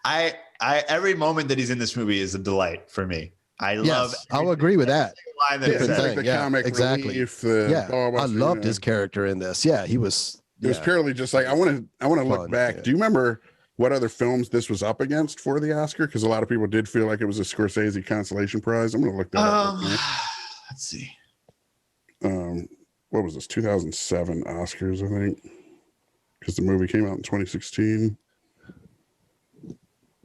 C: I every moment that he's in this movie is a delight for me. I'll
B: agree with that.
A: Comic
B: exactly.
A: relief,
B: I loved his character in this. Yeah, he was.
A: It was purely just like I want to look back.
B: Yeah.
A: Do you remember what other films this was up against for the Oscar? Because a lot of people did feel like it was a Scorsese consolation prize. I'm going to look that up.
C: Let's see.
A: What was this? 2007 Oscars, I think, because the movie came out in 2016.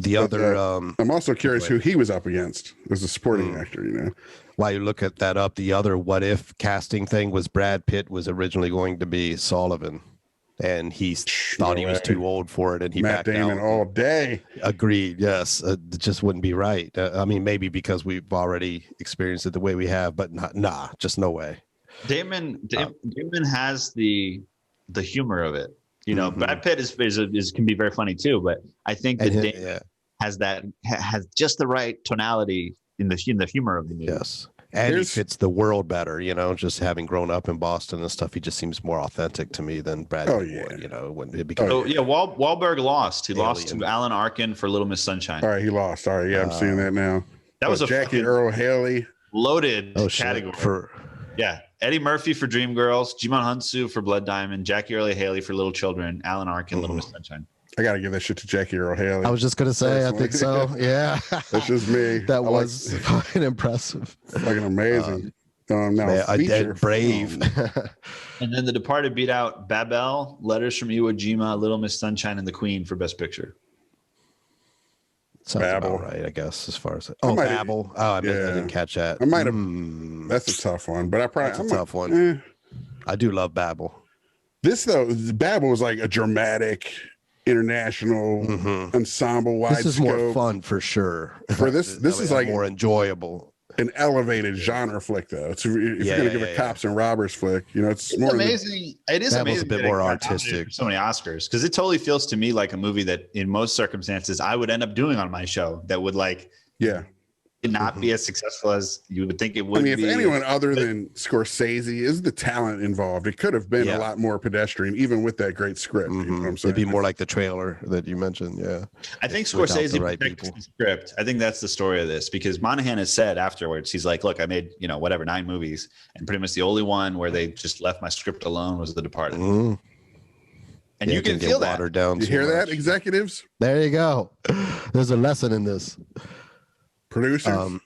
B: I'm
A: also curious who he was up against as a supporting actor.
B: While you look at that up, the other what if casting thing was Brad Pitt was originally going to be Sullivan, and he thought he was too old for it, and he
A: Matt
B: backed
A: Damon
B: out.
A: all day.
B: Agreed. Yes, it just wouldn't be right. I mean, maybe because we've already experienced it the way we have, but just no way.
C: Damon has the humor of it. Brad Pitt is can be very funny too, but I think that Damon has just the right tonality in the humor of the movie.
B: Yes, and he fits the world better. Just having grown up in Boston and stuff, he just seems more authentic to me than Brad Pitt. When it becomes.
C: Wahlberg lost. He lost to Alan Arkin for Little Miss Sunshine.
A: All right, he lost. All right, yeah, I'm seeing that now.
C: That was a
A: Jackie Earle Haley
C: loaded category. Eddie Murphy for Dreamgirls, Jimon Hunsu for Blood Diamond, Jackie Earle Haley for Little Children, Alan Arkin, Little Miss Sunshine.
A: I got to give that shit to Jackie Earle Haley.
B: I was just going to say, I think so. Yeah.
A: That's just me.
B: That was fucking impressive.
A: Fucking amazing.
B: I did Brave.
C: And then The Departed beat out Babel, Letters from Iwo Jima, Little Miss Sunshine, and The Queen for Best Picture.
B: Sounds about right, I guess, as far as Babel. I didn't catch that.
A: I might have. That's a tough one, but
B: that's a tough one. I do love Babel.
A: This though, Babel was like a dramatic, international ensemble wide.
B: This is more fun for sure.
A: For this is like
B: more enjoyable.
A: an elevated genre flick, though. If you're going to give a cops and robbers flick, you know, it's more
C: amazing. It is
B: that
C: amazing.
B: was a bit more artistic.
C: So many Oscars, because it totally feels to me like a movie that, in most circumstances, I would end up doing on my show. That would not be as successful as you would think it would.
A: I mean,
C: be.
A: if anyone other than Scorsese is the talent involved, it could have been a lot more pedestrian, even with that great script. You know what I'm saying?
B: It'd be more like the trailer that you mentioned. Yeah,
C: I think Scorsese protects the script. I think that's the story of this, because Monahan has said afterwards, he's like, "Look, I made 9 movies, and pretty much the only one where they just left my script alone was The Departed." And you can feel that.
B: Down
A: you hear that, executives?
B: There you go. There's a lesson in this.
A: Producers.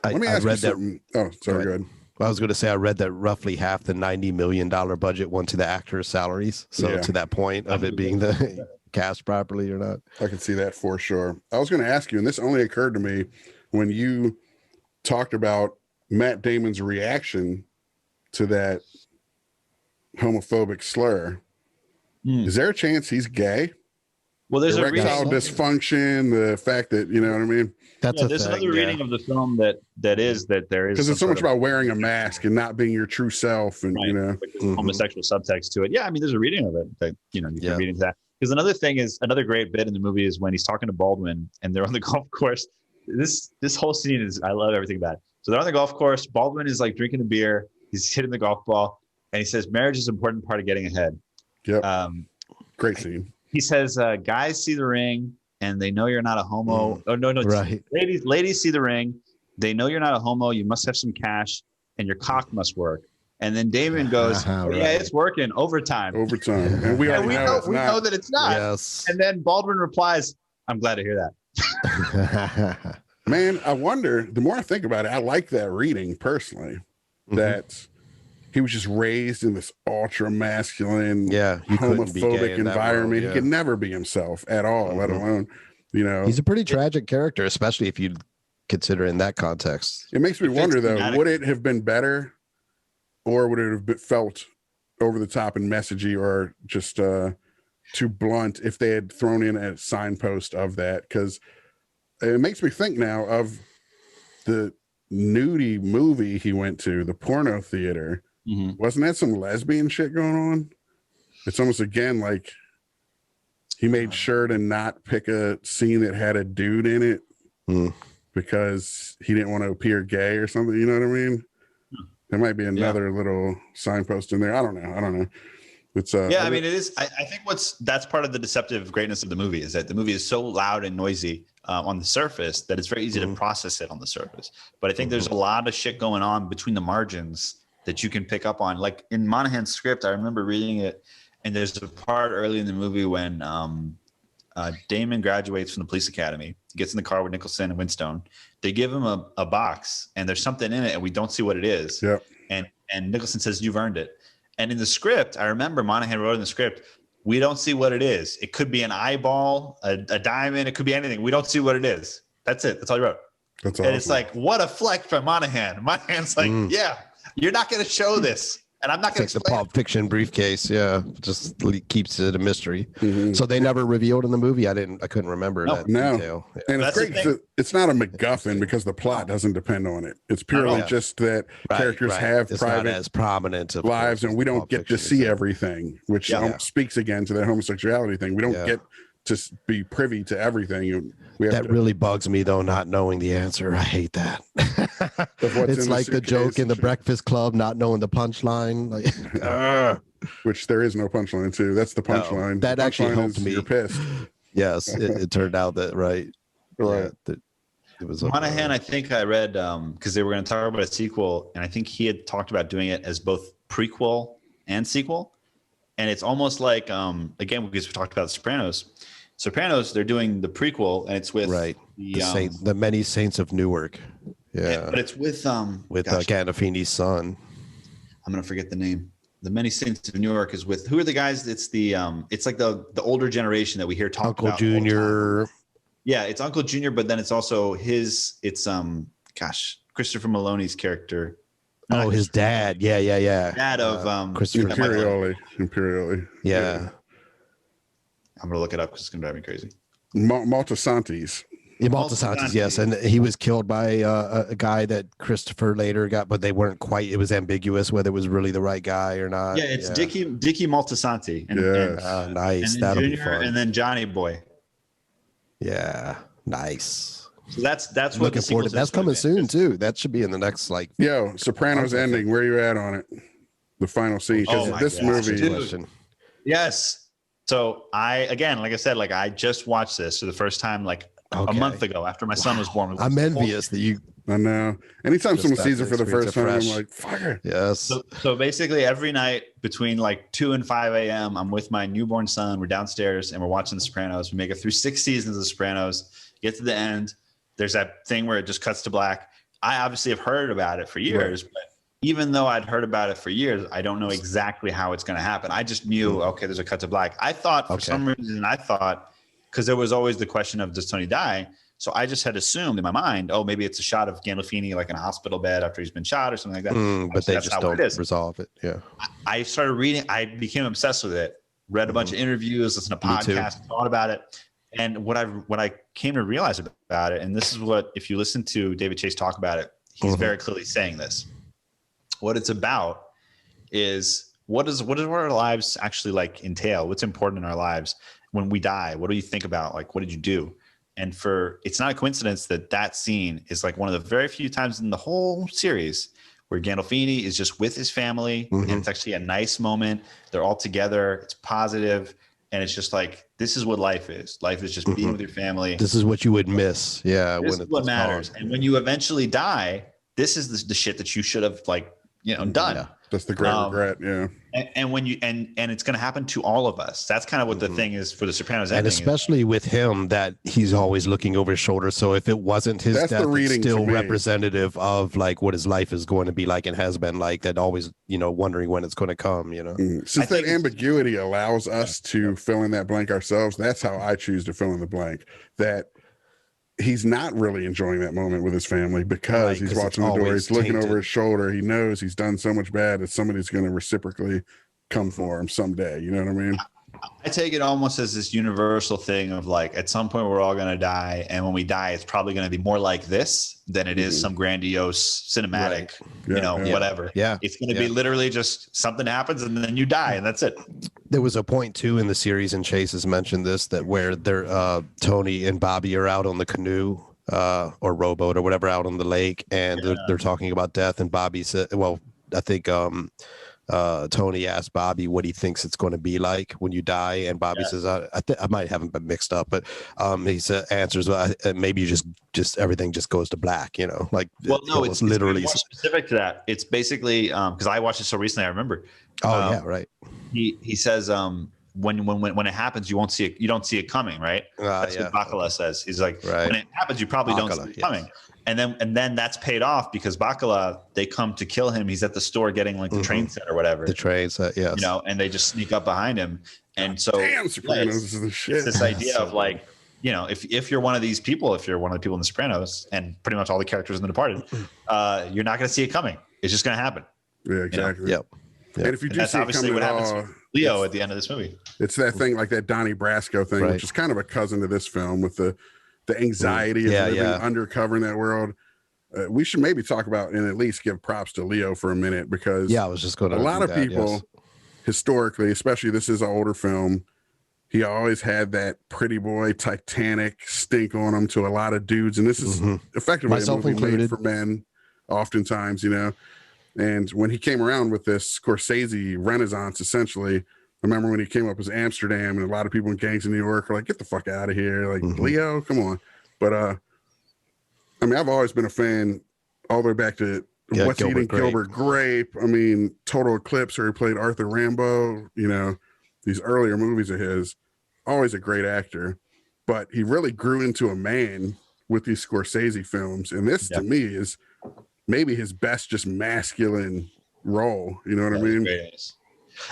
A: Let me ask you something. Oh, sorry, go ahead.
B: I was going to say, I read that roughly half the $90 million budget went to the actors' salaries. So to that point of it being the cast properly or not.
A: I can see that for sure. I was going to ask you, and this only occurred to me when you talked about Matt Damon's reaction to that homophobic slur. Is there a chance he's gay?
C: Well, there's
A: erectile dysfunction, the fact that, you know what I mean?
C: There's another reading of the film that there is,
A: because it's so much about wearing a mask and not being your true self, and
C: homosexual subtext to it. Yeah, I mean, there's a reading of it that you can read into that. Because another great bit in the movie is when he's talking to Baldwin and they're on the golf course. This whole scene is, I love everything about it. So they're on the golf course. Baldwin is like drinking a beer. He's hitting the golf ball, and he says, "Marriage is an important part of getting ahead."
A: Yep. Great scene.
C: He says, "Guys see the ring and they know you're not a homo." Oh no,
B: right.
C: Ladies see the ring. They know you're not a homo. You must have some cash, and your cock must work. And then Damon goes, "Yeah, it's working overtime."
A: And we know
C: that it's not.
B: Yes.
C: And then Baldwin replies, "I'm glad to hear
B: that."
A: Man, I wonder. The more I think about it, I like that reading personally. That he was just raised in this ultra masculine, homophobic environment. He could never be himself at all, let alone,
B: He's a pretty tragic character, especially if you consider in that context.
A: It makes me wonder, though, would it have been better, or would it have felt over the top and messagey, or just too blunt if they had thrown in a signpost of that? Because it makes me think now of the nudie movie he went to, the porno theater. Wasn't that some lesbian shit going on? It's almost again like he made sure to not pick a scene that had a dude in it because he didn't want to appear gay or something. You know what I mean? There might be another little signpost in there. I don't know. It's
C: I mean, it is. I think that's part of the deceptive greatness of the movie is that the movie is so loud and noisy on the surface that it's very easy to process it on the surface. But I think there's a lot of shit going on between the margins that you can pick up on. Like in Monahan's script, I remember reading it, and there's a part early in the movie when Damon graduates from the police academy. He gets in the car with Nicholson and Winstone. They give him a box, and there's something in it, and we don't see what it is.
A: Yeah.
C: And Nicholson says, "You've earned it." And in the script, I remember Monahan wrote in the script, "We don't see what it is. It could be an eyeball, a diamond. It could be anything. We don't see what it is." That's it. That's all he wrote.
A: That's
C: and it's like, what a flex by Monahan. Monahan's like, yeah. You're not going to show this, and I'm not going to
B: explain the Pulp Fiction briefcase. Yeah, just keeps it a mystery. So they never revealed in the movie. I couldn't remember that detail. Yeah.
A: And it's great. It's not a MacGuffin because the plot doesn't depend on it. It's purely just that characters have private,
B: not as prominent
A: lives, and we don't get to see everything, which speaks again to that homosexuality thing. We don't get to be privy to everything.
B: That really bugs me, though, not knowing the answer. I hate that. It's like the joke in the Breakfast Club, not knowing the punchline.
A: Which there is no punchline, too. That's the punchline.
B: That actually helped me.
A: You're pissed.
B: Yes, it turned out that, right.
A: That
C: it was Monahan, I think I read, because they were going to talk about a sequel, and I think he had talked about doing it as both prequel and sequel. And it's almost like, again, because we talked about Sopranos, they're doing the prequel, and it's with
B: the Many Saints of Newark. Yeah,
C: but it's with
B: Gandolfini's son.
C: I'm gonna forget the name. The Many Saints of Newark is with, who are the guys? It's it's like the older generation that we hear talk
B: Uncle
C: about.
B: Junior.
C: Yeah, it's Uncle Junior, but then it's also it's Christopher Maloney's character.
B: Oh, his dad. Yeah.
C: Dad of
B: Christopher
A: Imperioli.
B: Yeah.
C: I'm gonna look it up because it's gonna drive me crazy.
A: Maltasantes.
B: Yeah, Moltisanti, yes, and he was killed by a guy that Christopher later got, but they weren't quite. It was ambiguous whether it was really the right guy or not.
C: Yeah, it's Dickie Moltisanti.
B: Nice.
C: And then
B: That'll be
C: Junior,
B: fun.
C: and then Johnny Boy.
B: Yeah, nice.
C: So that's what
B: Looking forward to. That's coming soon too. That should be in the next
A: Yo, Sopranos ending. Where you at on it? The final scene. Because this movie.
C: Yes. So like I said, I just watched this for the first time a month ago after my son was born.
B: I'm envious that you.
A: I know. Anytime someone sees it for the first time, I'm like, fire.
B: Yes.
C: So basically every night between 2 and 5 a.m., I'm with my newborn son. We're downstairs and we're watching The Sopranos. We make it through 6 seasons of The Sopranos, get to the end. There's that thing where it just cuts to black. I obviously have heard about it for years, but even though I'd heard about it for years, I don't know exactly how it's going to happen. I just knew, okay, there's a cut to black. I thought for some reason, because there was always the question of, does Tony die? So I just had assumed in my mind, maybe it's a shot of Gandolfini in a hospital bed after he's been shot or something like that.
B: But they just don't resolve it. Yeah.
C: I started reading. I became obsessed with it. Read a bunch of interviews, listened to podcasts, thought about it. And what I came to realize about it, and this is what, if you listen to David Chase talk about it, he's very clearly saying this. What it's about is what our lives actually entail? What's important in our lives when we die? What do you think about? What did you do? And it's not a coincidence that scene is one of the very few times in the whole series where Gandolfini is just with his family, and it's actually a nice moment. They're all together. It's positive, and it's just this is what life is. Life is just being with your family.
B: This is what you would miss. Yeah,
C: this is what matters. And when you eventually die, this is the shit that you should have done.
A: Yeah. That's the great regret. Yeah.
C: And when you and it's going to happen to all of us. That's kind of what the thing is for The Sopranos.
B: And especially with him, that he's always looking over his shoulder. So if it wasn't his death, it's still representative of what his life is going to be like and has been like. That always, wondering when it's going to come.
A: Since that ambiguity allows us to fill in that blank ourselves, that's how I choose to fill in the blank. That he's not really enjoying that moment with his family because he's watching the door. He's looking over his shoulder. He knows he's done so much bad that somebody's going to reciprocally come for him someday. You know what I mean?
C: I take it almost as this universal thing of at some point we're all going to die. And when we die, it's probably going to be more like this than it is some grandiose cinematic, whatever. Yeah. It's going to be literally just something happens and then you die and that's it.
B: There was a point too in the series, and Chase has mentioned this, that where they're Tony and Bobby are out on the canoe or rowboat or whatever out on the lake, and they're talking about death, and Bobby said, well, I think Tony asked Bobby what he thinks it's going to be like when you die, and Bobby says, I might haven't been mixed up, but he said, answers, maybe you just everything just goes to black,
C: well, no, it's literally more specific to that. It's basically because I watched it so recently, I remember.
B: Right.
C: He says when it happens, you don't see it coming, right? That's what Bacala says. He's when it happens, you probably don't see it coming. And then that's paid off because Bacala, they come to kill him. He's at the store getting the train set or whatever.
B: The train set, yes.
C: And they just sneak up behind him. And so
A: it's
C: this idea of if you're one of these people, if you're one of the people in The Sopranos and pretty much all the characters in The Departed, you're not going to see it coming. It's just going to happen.
A: Yeah, exactly.
B: Yep.
A: And if you do see it coming at all,
C: Leo at the end of this movie.
A: It's that thing that Donnie Brasco thing, which is kind of a cousin to this film with the anxiety of living undercover in that world. We should maybe talk about and at least give props to Leo for a minute because
B: I was just going to
A: a lot of people historically, especially this is an older film, he always had that pretty boy Titanic stink on him to a lot of dudes, and this is effectively a movie made for men oftentimes, and when he came around with this Scorsese renaissance, essentially, I remember when he came up as Amsterdam, and a lot of people in gangs in New York were like, get the fuck out of here. Leo, come on. But, I've always been a fan all the way back to What's Eating Gilbert Grape. Total Eclipse, where he played Arthur Rambo, these earlier movies of his, always a great actor. But he really grew into a man with these Scorsese films. And this, to me, is maybe his best just masculine role. You know what I mean?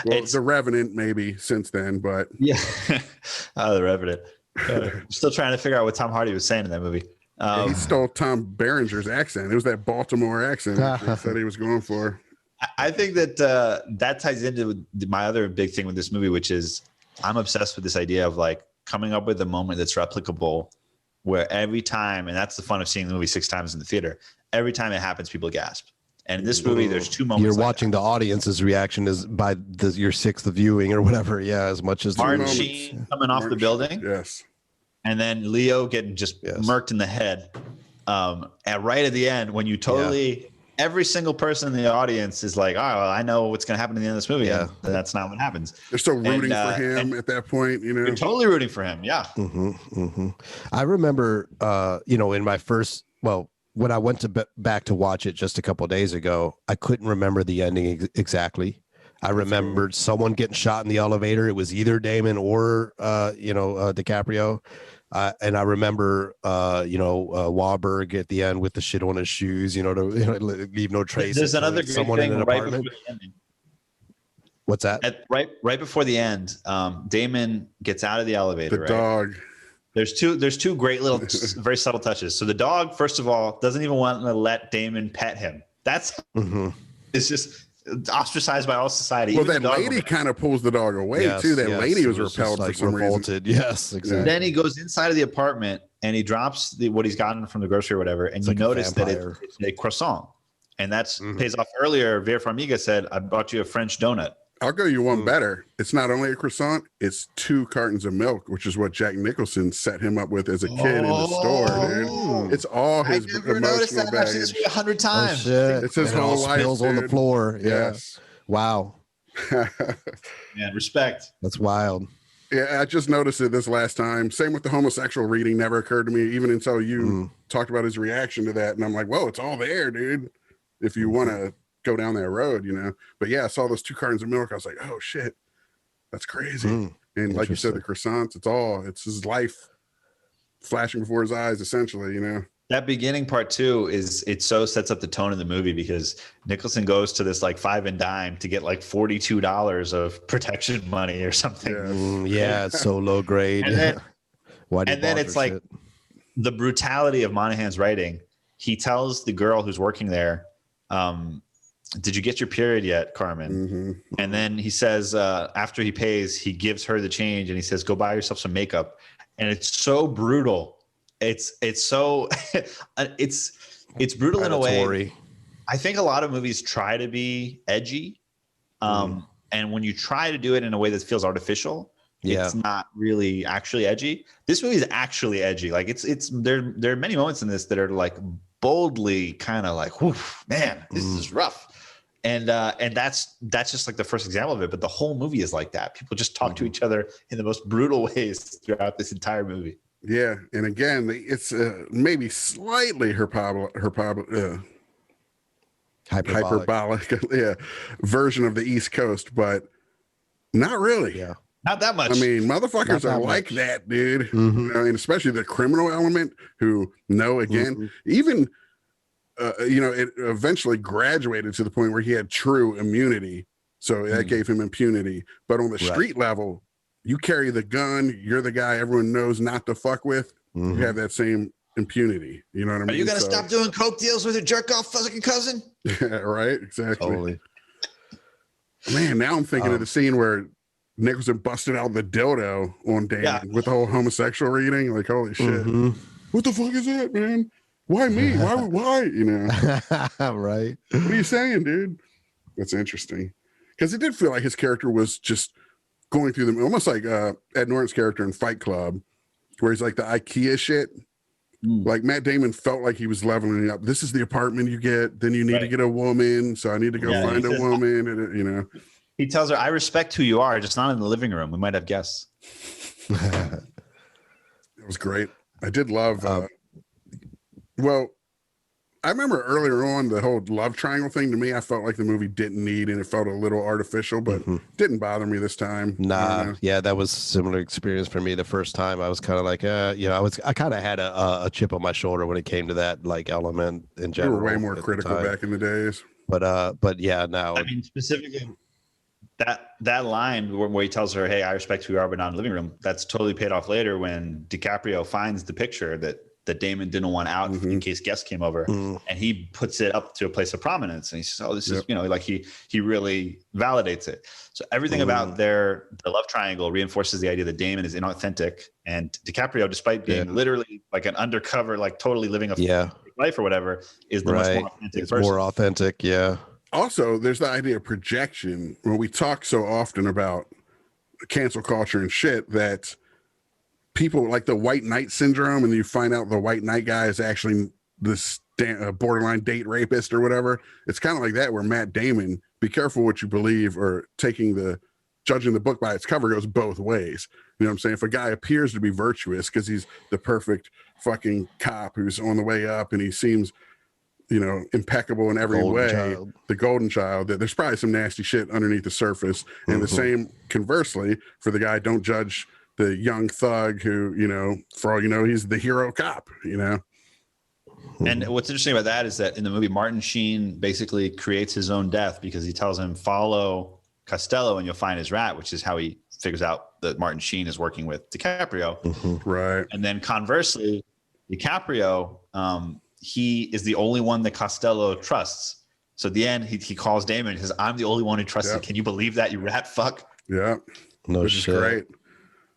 A: Well, The Revenant maybe since then, but
C: The Revenant. Still trying to figure out what Tom Hardy was saying in that movie.
A: He stole Tom Berenger's accent. It was that Baltimore accent that he was going for.
C: I think that that ties into my other big thing with this movie, which is I'm obsessed with this idea of coming up with a moment that's replicable where every time, and that's the fun of seeing the movie 6 times in the theater, every time it happens, people gasp. And in this movie, there's 2 moments.
B: You're watching the audience's reason is by your 6th viewing or whatever. Yeah, as much as
C: Martin Sheen coming off the building.
A: Yes. And
C: then Leo getting just murked in the head. And right at the end, when you every single person in the audience is like, oh, well, I know what's going to happen at the end of this movie. Yeah. And that's not what happens.
A: They're still rooting for him at that point, you know?
C: You're totally rooting for him. Yeah.
B: I remember, in my first, when I went back to watch it just a couple of days ago, I couldn't remember the ending exactly. I remembered someone getting shot in the elevator. It was either Damon or, DiCaprio. And I remember, Wahlberg at the end with the shit on his shoes, to leave no trace.
C: There's another great someone thing in an apartment.
B: What's that?
C: Right before the end, Damon gets out of the elevator.
A: The dog.
C: There's two great little, very subtle touches. So the dog, first of all, doesn't even want to let Damon pet him. That's it's just ostracized by all society.
A: Well, that lady kind of pulls the dog away too. That lady was repelled for some reason.
B: Yes, exactly.
C: Then he goes inside of the apartment and he drops what he's gotten from the grocery or whatever, and you notice that it's a croissant, and that's pays off. Earlier, Vera Farmiga said, "I bought you a French donut."
A: I'll go you one better. It's not only a croissant, it's 2 cartons of milk, which is what Jack Nicholson set him up with as a kid in the store, dude. It's all his emotional baggage. I've seen this movie
C: 100 times.
A: It's his whole life,
B: spills on the floor.
A: Yes.
B: Wow.
C: Man, respect.
B: That's wild.
A: Yeah, I just noticed it this last time. Same with the homosexual reading. Never occurred to me, even until you talked about his reaction to that. And I'm like, whoa, it's all there, dude. If you want to go down that road, but yeah, I saw those 2 cartons of milk. I was like, oh shit, that's crazy. And like you said, the croissants, it's his life flashing before his eyes, essentially,
C: That beginning part too it so sets up the tone of the movie, because Nicholson goes to this like 5 and dime to get like $42 of protection money or something.
B: It's so low grade.
C: And then it's like the brutality of Monahan's writing. He tells the girl who's working there, did you get your period yet, Carmen? And then he says, after he pays, he gives her the change and he says, go buy yourself some makeup. And it's so brutal. It's so it's brutal in a way. I think a lot of movies try to be edgy. And when you try to do it in a way that feels artificial, it's not really actually edgy. This movie is actually edgy. Like there are many moments in this that are like boldly kind of like, woof, man, this is rough. And that's just like the first example of it. But the whole movie is like that. People just talk to each other in the most brutal ways throughout this entire movie.
A: Yeah, and again, it's maybe slightly hyperbolic version of the East Coast, but not really.
C: Yeah, not that much.
A: I mean, motherfuckers are like that, dude. And especially the criminal element, who even. It eventually graduated to the point where he had true immunity. So that gave him impunity. But on the street level, you carry the gun, you're the guy everyone knows not to fuck with. You have that same impunity. You know what I mean?
C: Are you going to stop doing coke deals with your jerk off fucking cousin?
A: Yeah, right. Exactly.
B: Totally.
A: Man, now I'm thinking of the scene where Nicholson busted out the dildo on Damon with the whole homosexual reading. Like, holy shit. What the fuck is that, man? Why me? Why?
B: Right.
A: What are you saying, dude? That's interesting. Because it did feel like his character was just going through them, almost like Ed Norton's character in Fight Club, where he's like the IKEA shit. Like Matt Damon felt like he was leveling up. This is the apartment you get. Then you need to get a woman. So I need to go find a woman. And,
C: He tells her, I respect who you are, just not in the living room. We might have guests.
A: It was great. I did love... Well, I remember earlier on the whole love triangle thing. To me, I felt like the movie didn't need, and it felt a little artificial, but didn't bother me this time.
B: Nah, that was a similar experience for me. The first time, I was kind of like, I kind of had a chip on my shoulder when it came to that like element in general.
A: You were way more critical back in the days.
B: But yeah, now
C: I mean specifically that line where he tells her, "Hey, I respect who you are, but not in the living room." That's totally paid off later when DiCaprio finds the picture that that Damon didn't want out in case guests came over, and he puts it up to a place of prominence, and he says, "Oh, this is like he really validates it." So everything about their love triangle reinforces the idea that Damon is inauthentic, and DiCaprio, despite being literally like an undercover, like totally living a life or whatever, is the much more authentic person.
B: More authentic,
A: Also, there's the idea of projection. When we talk so often about cancel culture and shit, that people like the white knight syndrome, and you find out the white knight guy is actually this borderline date rapist or whatever. It's kind of like that, where Matt Damon, be careful what you believe, or judging the book by its cover goes both ways. You know what I'm saying? If a guy appears to be virtuous because he's the perfect fucking cop who's on the way up, and he seems, impeccable in every way, the golden child, that there's probably some nasty shit underneath the surface. And the same conversely for the guy, don't judge the young thug who, for all you know, he's the hero cop,
C: And what's interesting about that is that in the movie, Martin Sheen basically creates his own death because he tells him, follow Costello and you'll find his rat, which is how he figures out that Martin Sheen is working with DiCaprio.
A: Right.
C: And then conversely, DiCaprio, he is the only one that Costello trusts. So at the end, he calls Damon and says, I'm the only one who trusts you. Can you believe that, you rat fuck?
A: Yeah.
B: Which
A: is great.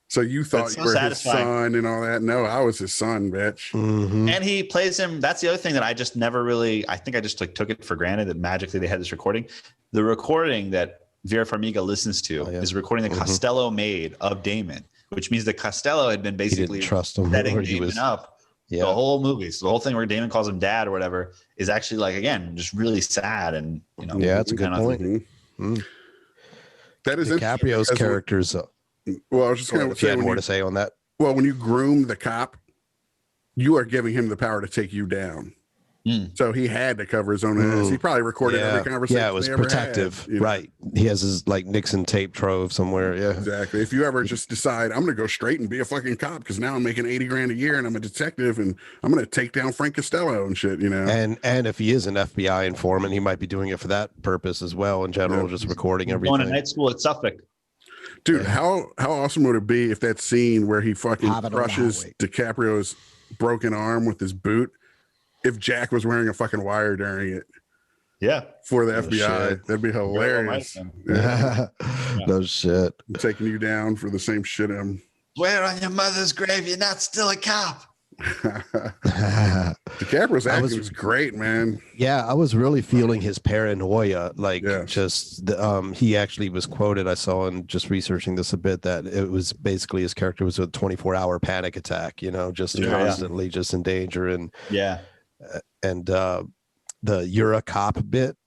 A: So you thought you were his son and all that. No, I was his son, bitch.
C: And he plays him. That's the other thing that I just never really, I think I just took it for granted that magically they had this recording. The recording that Vera Farmiga listens to is a recording that Costello made of Damon, which means that Costello had been basically setting Damon up the whole movie. So the whole thing where Damon calls him dad or whatever is actually, like, again, just really sad. And,
B: that's a good point.
A: That is
B: DiCaprio's characters.
A: Well, I was just going to say,
B: more to say on that.
A: Well, when you groom the cop, you are giving him the power to take you down. So he had to cover his own ass. He probably recorded every conversation.
B: Yeah, it was protective. Right. He has his Nixon tape trove somewhere. Yeah,
A: exactly. If you ever just decide, I'm going to go straight and be a fucking cop because now I'm making $80,000 a year and I'm a detective and I'm going to take down Frank Costello and shit, And if he is an FBI informant, he might be doing it for that purpose as well. In general, just recording everything.
C: Going to night school at Suffolk.
A: Dude, how awesome would it be if that scene where he fucking crushes DiCaprio's broken arm with his boot, if Jack was wearing a fucking wire during it?
C: Yeah.
A: For the FBI. That'd be hilarious.
B: No shit.
A: I'm taking you down for the same shit.
C: Swear on your mother's grave you're not still a cop.
A: DiCaprio's acting was great, man.
B: Yeah, I was really feeling his paranoia. He actually was quoted, I saw in just researching this a bit, that it was basically his character was a 24-hour panic attack, just constantly just in danger. And the you're a cop bit,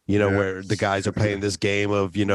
B: where the guys are playing this game of, if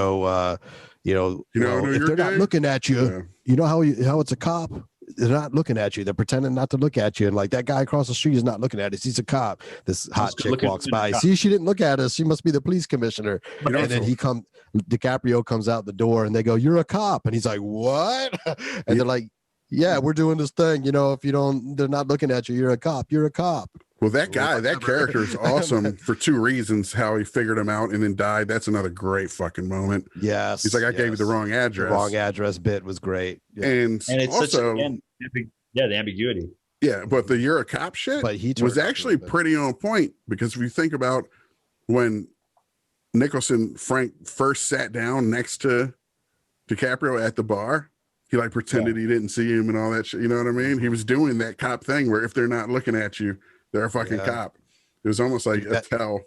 B: they're not looking at you, you know how it's a cop. They're not looking at you. They're pretending not to look at you. And like that guy across the street is not looking at us. He's a cop. This hot chick walks by. See, she didn't look at us. She must be the police commissioner. And then DiCaprio comes out the door and they go, you're a cop. And he's like, what? And they're like, yeah, we're doing this thing. If they're not looking at you, you're a cop. You're a cop.
A: Well, that character is awesome for two reasons. How he figured him out and then died. That's another great fucking moment.
B: Yes.
A: He's like, I gave you the wrong address.
B: The wrong address bit was great.
A: Yeah. And it's also,
C: the ambiguity.
A: Yeah, but the you're a cop shit was actually pretty on point, because if you think about when Frank first sat down next to DiCaprio at the bar, he pretended he didn't see him and all that shit. You know what I mean? He was doing that cop thing where if they're not looking at you, they're a fucking cop. It was almost like a tell.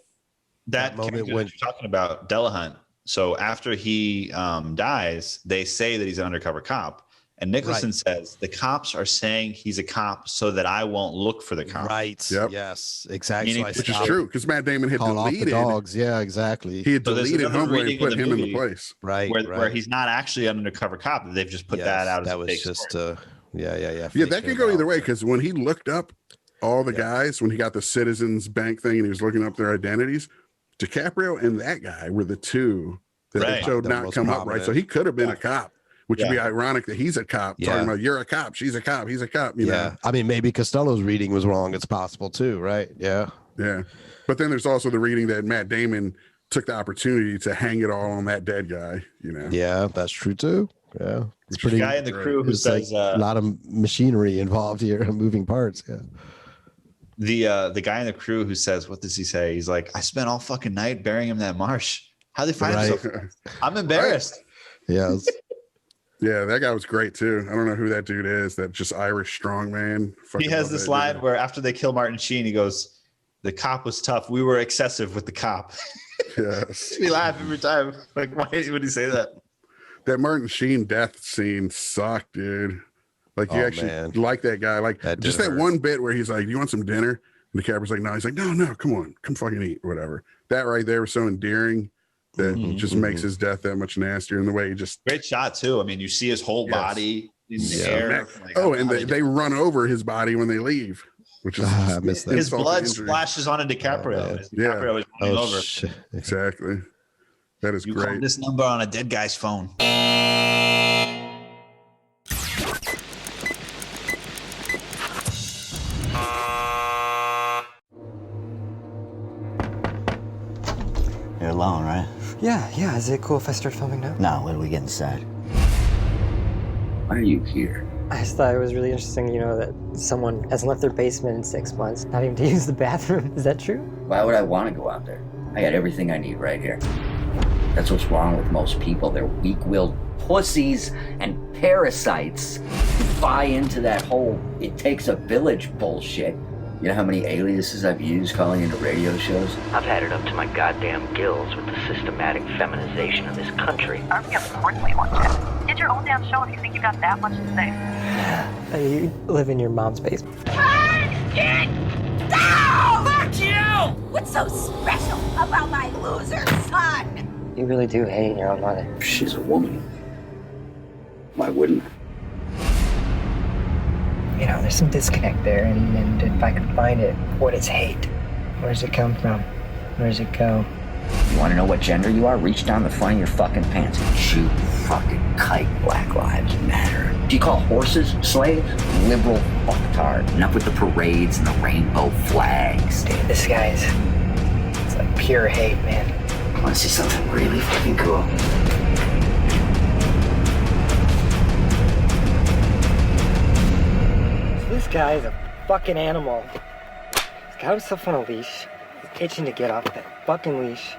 C: That moment when you're talking about Delahunt. So after he dies, they say that he's an undercover cop. And Nicholson says, the cops are saying he's a cop so that I won't look for the cop.
B: Right. Yep. Yes, exactly.
A: Which is true, because Matt Damon had deleted
B: the dogs. Yeah, exactly.
A: He had deleted Homeboy and put him in the place.
C: Right. Where he's not actually an undercover cop. They've just put that out as a fake story.
A: Yeah, that could go either way, because when he looked up all the guys, when he got the Citizens Bank thing and he was looking up their identities, DiCaprio and that guy were the two that they showed not come up right. So he could have been a cop. Which would be ironic that he's a cop talking about you're a cop, she's a cop, he's a cop. You know?
B: I mean, maybe Costello's reading was wrong. It's possible too, right? Yeah.
A: But then there's also the reading that Matt Damon took the opportunity to hang it all on that dead guy.
B: Yeah, that's true too. Yeah, it's
C: The guy in the crew who
B: it's
C: says
B: like a lot of machinery involved here, moving parts. Yeah.
C: the guy in the crew who says, what does he say? He's like, I spent all fucking night burying him in that marsh. How they find him so fast? I'm embarrassed.
B: Yeah.
A: Yeah, that guy was great too. I don't know who that dude is. That just Irish strongman.
C: He has this line where after they kill Martin Sheen, he goes, "The cop was tough. We were excessive with the cop."
A: Yes.
C: We laugh every time. Like, why would he say that?
A: That Martin Sheen death scene sucked, dude. Like, you like that guy. Like, just that one bit where he's like, "You want some dinner?" And DiCaprio's like, "No." He's like, "No, come on. Come fucking eat," or whatever. That right there was so endearing that just makes his death that much nastier. And the way he just...
C: Great shot, too. I mean, you see his whole body in the air. Like,
A: and they run over his body when they leave, which is...
B: I missed that.
C: His blood splashes onto DiCaprio. DiCaprio is running over.
B: Shit.
A: Exactly. That is
C: you
A: great.
C: call this number on a dead guy's phone.
D: You're alone, right?
E: Yeah. Is it cool if I start filming now?
D: No, when we get inside. Why are you here?
E: I just thought it was really interesting, that someone hasn't left their basement in 6 months, not even to use the bathroom. Is that true?
D: Why would I want to go out there? I got everything I need right here. That's what's wrong with most people. They're weak-willed pussies and parasites who buy into that whole "it takes a village" bullshit. You know how many aliases I've used calling into radio shows?
F: I've had it up to my goddamn gills with the systematic feminization of this country.
G: Of course we want you. Get your own damn show if you think you got that much to say.
E: You live in your mom's basement.
G: Get down! Fuck you! What's so special about my loser son?
E: You really do hate your own mother.
D: She's a woman. Why wouldn't I?
E: There's some disconnect there, and if I could find it, what is hate? Where does it come from? Where does it go?
D: You want to know what gender you are? Reach down the front of your fucking pants and shoot fucking kite. Black Lives Matter. Do you call horses slaves? Liberal fucktard. Enough with the parades and the rainbow flags.
E: Dude, this guy's... it's like pure hate, man.
D: Want to see something really fucking cool?
E: This guy's a fucking animal. He's got himself on a leash. He's itching to get off that fucking leash.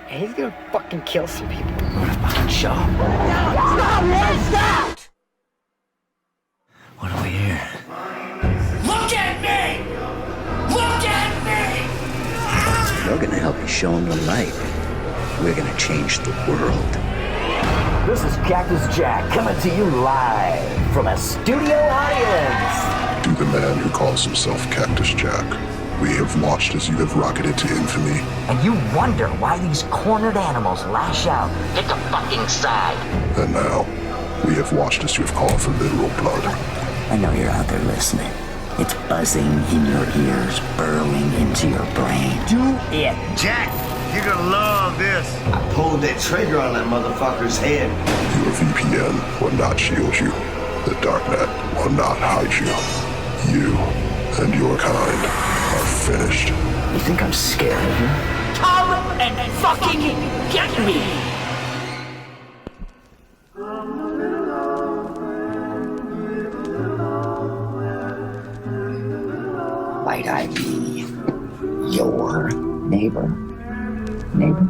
E: And he's gonna fucking kill some people.
D: What a fucking show.
G: Stop!
D: What do we hear?
G: Look at me! Look at me!
D: We're gonna help you show them the light. We're gonna change the world. This is Cactus Jack coming to you live from a studio audience.
H: To the man who calls himself Cactus Jack, we have watched as you have rocketed to infamy.
D: And you wonder why these cornered animals lash out. Pick a fucking side.
H: And now, we have watched as you have called for literal blood.
D: I know you're out there listening. It's buzzing in your ears, burrowing into your brain. Do it.
I: Jack, you're gonna love this. I pulled that trigger on that motherfucker's head.
H: Your VPN will not shield you. The darknet will not hide you. You and your kind are finished.
D: You think I'm scared of you?
G: Come and fucking get me!
D: Might I be your neighbor? Neighbor?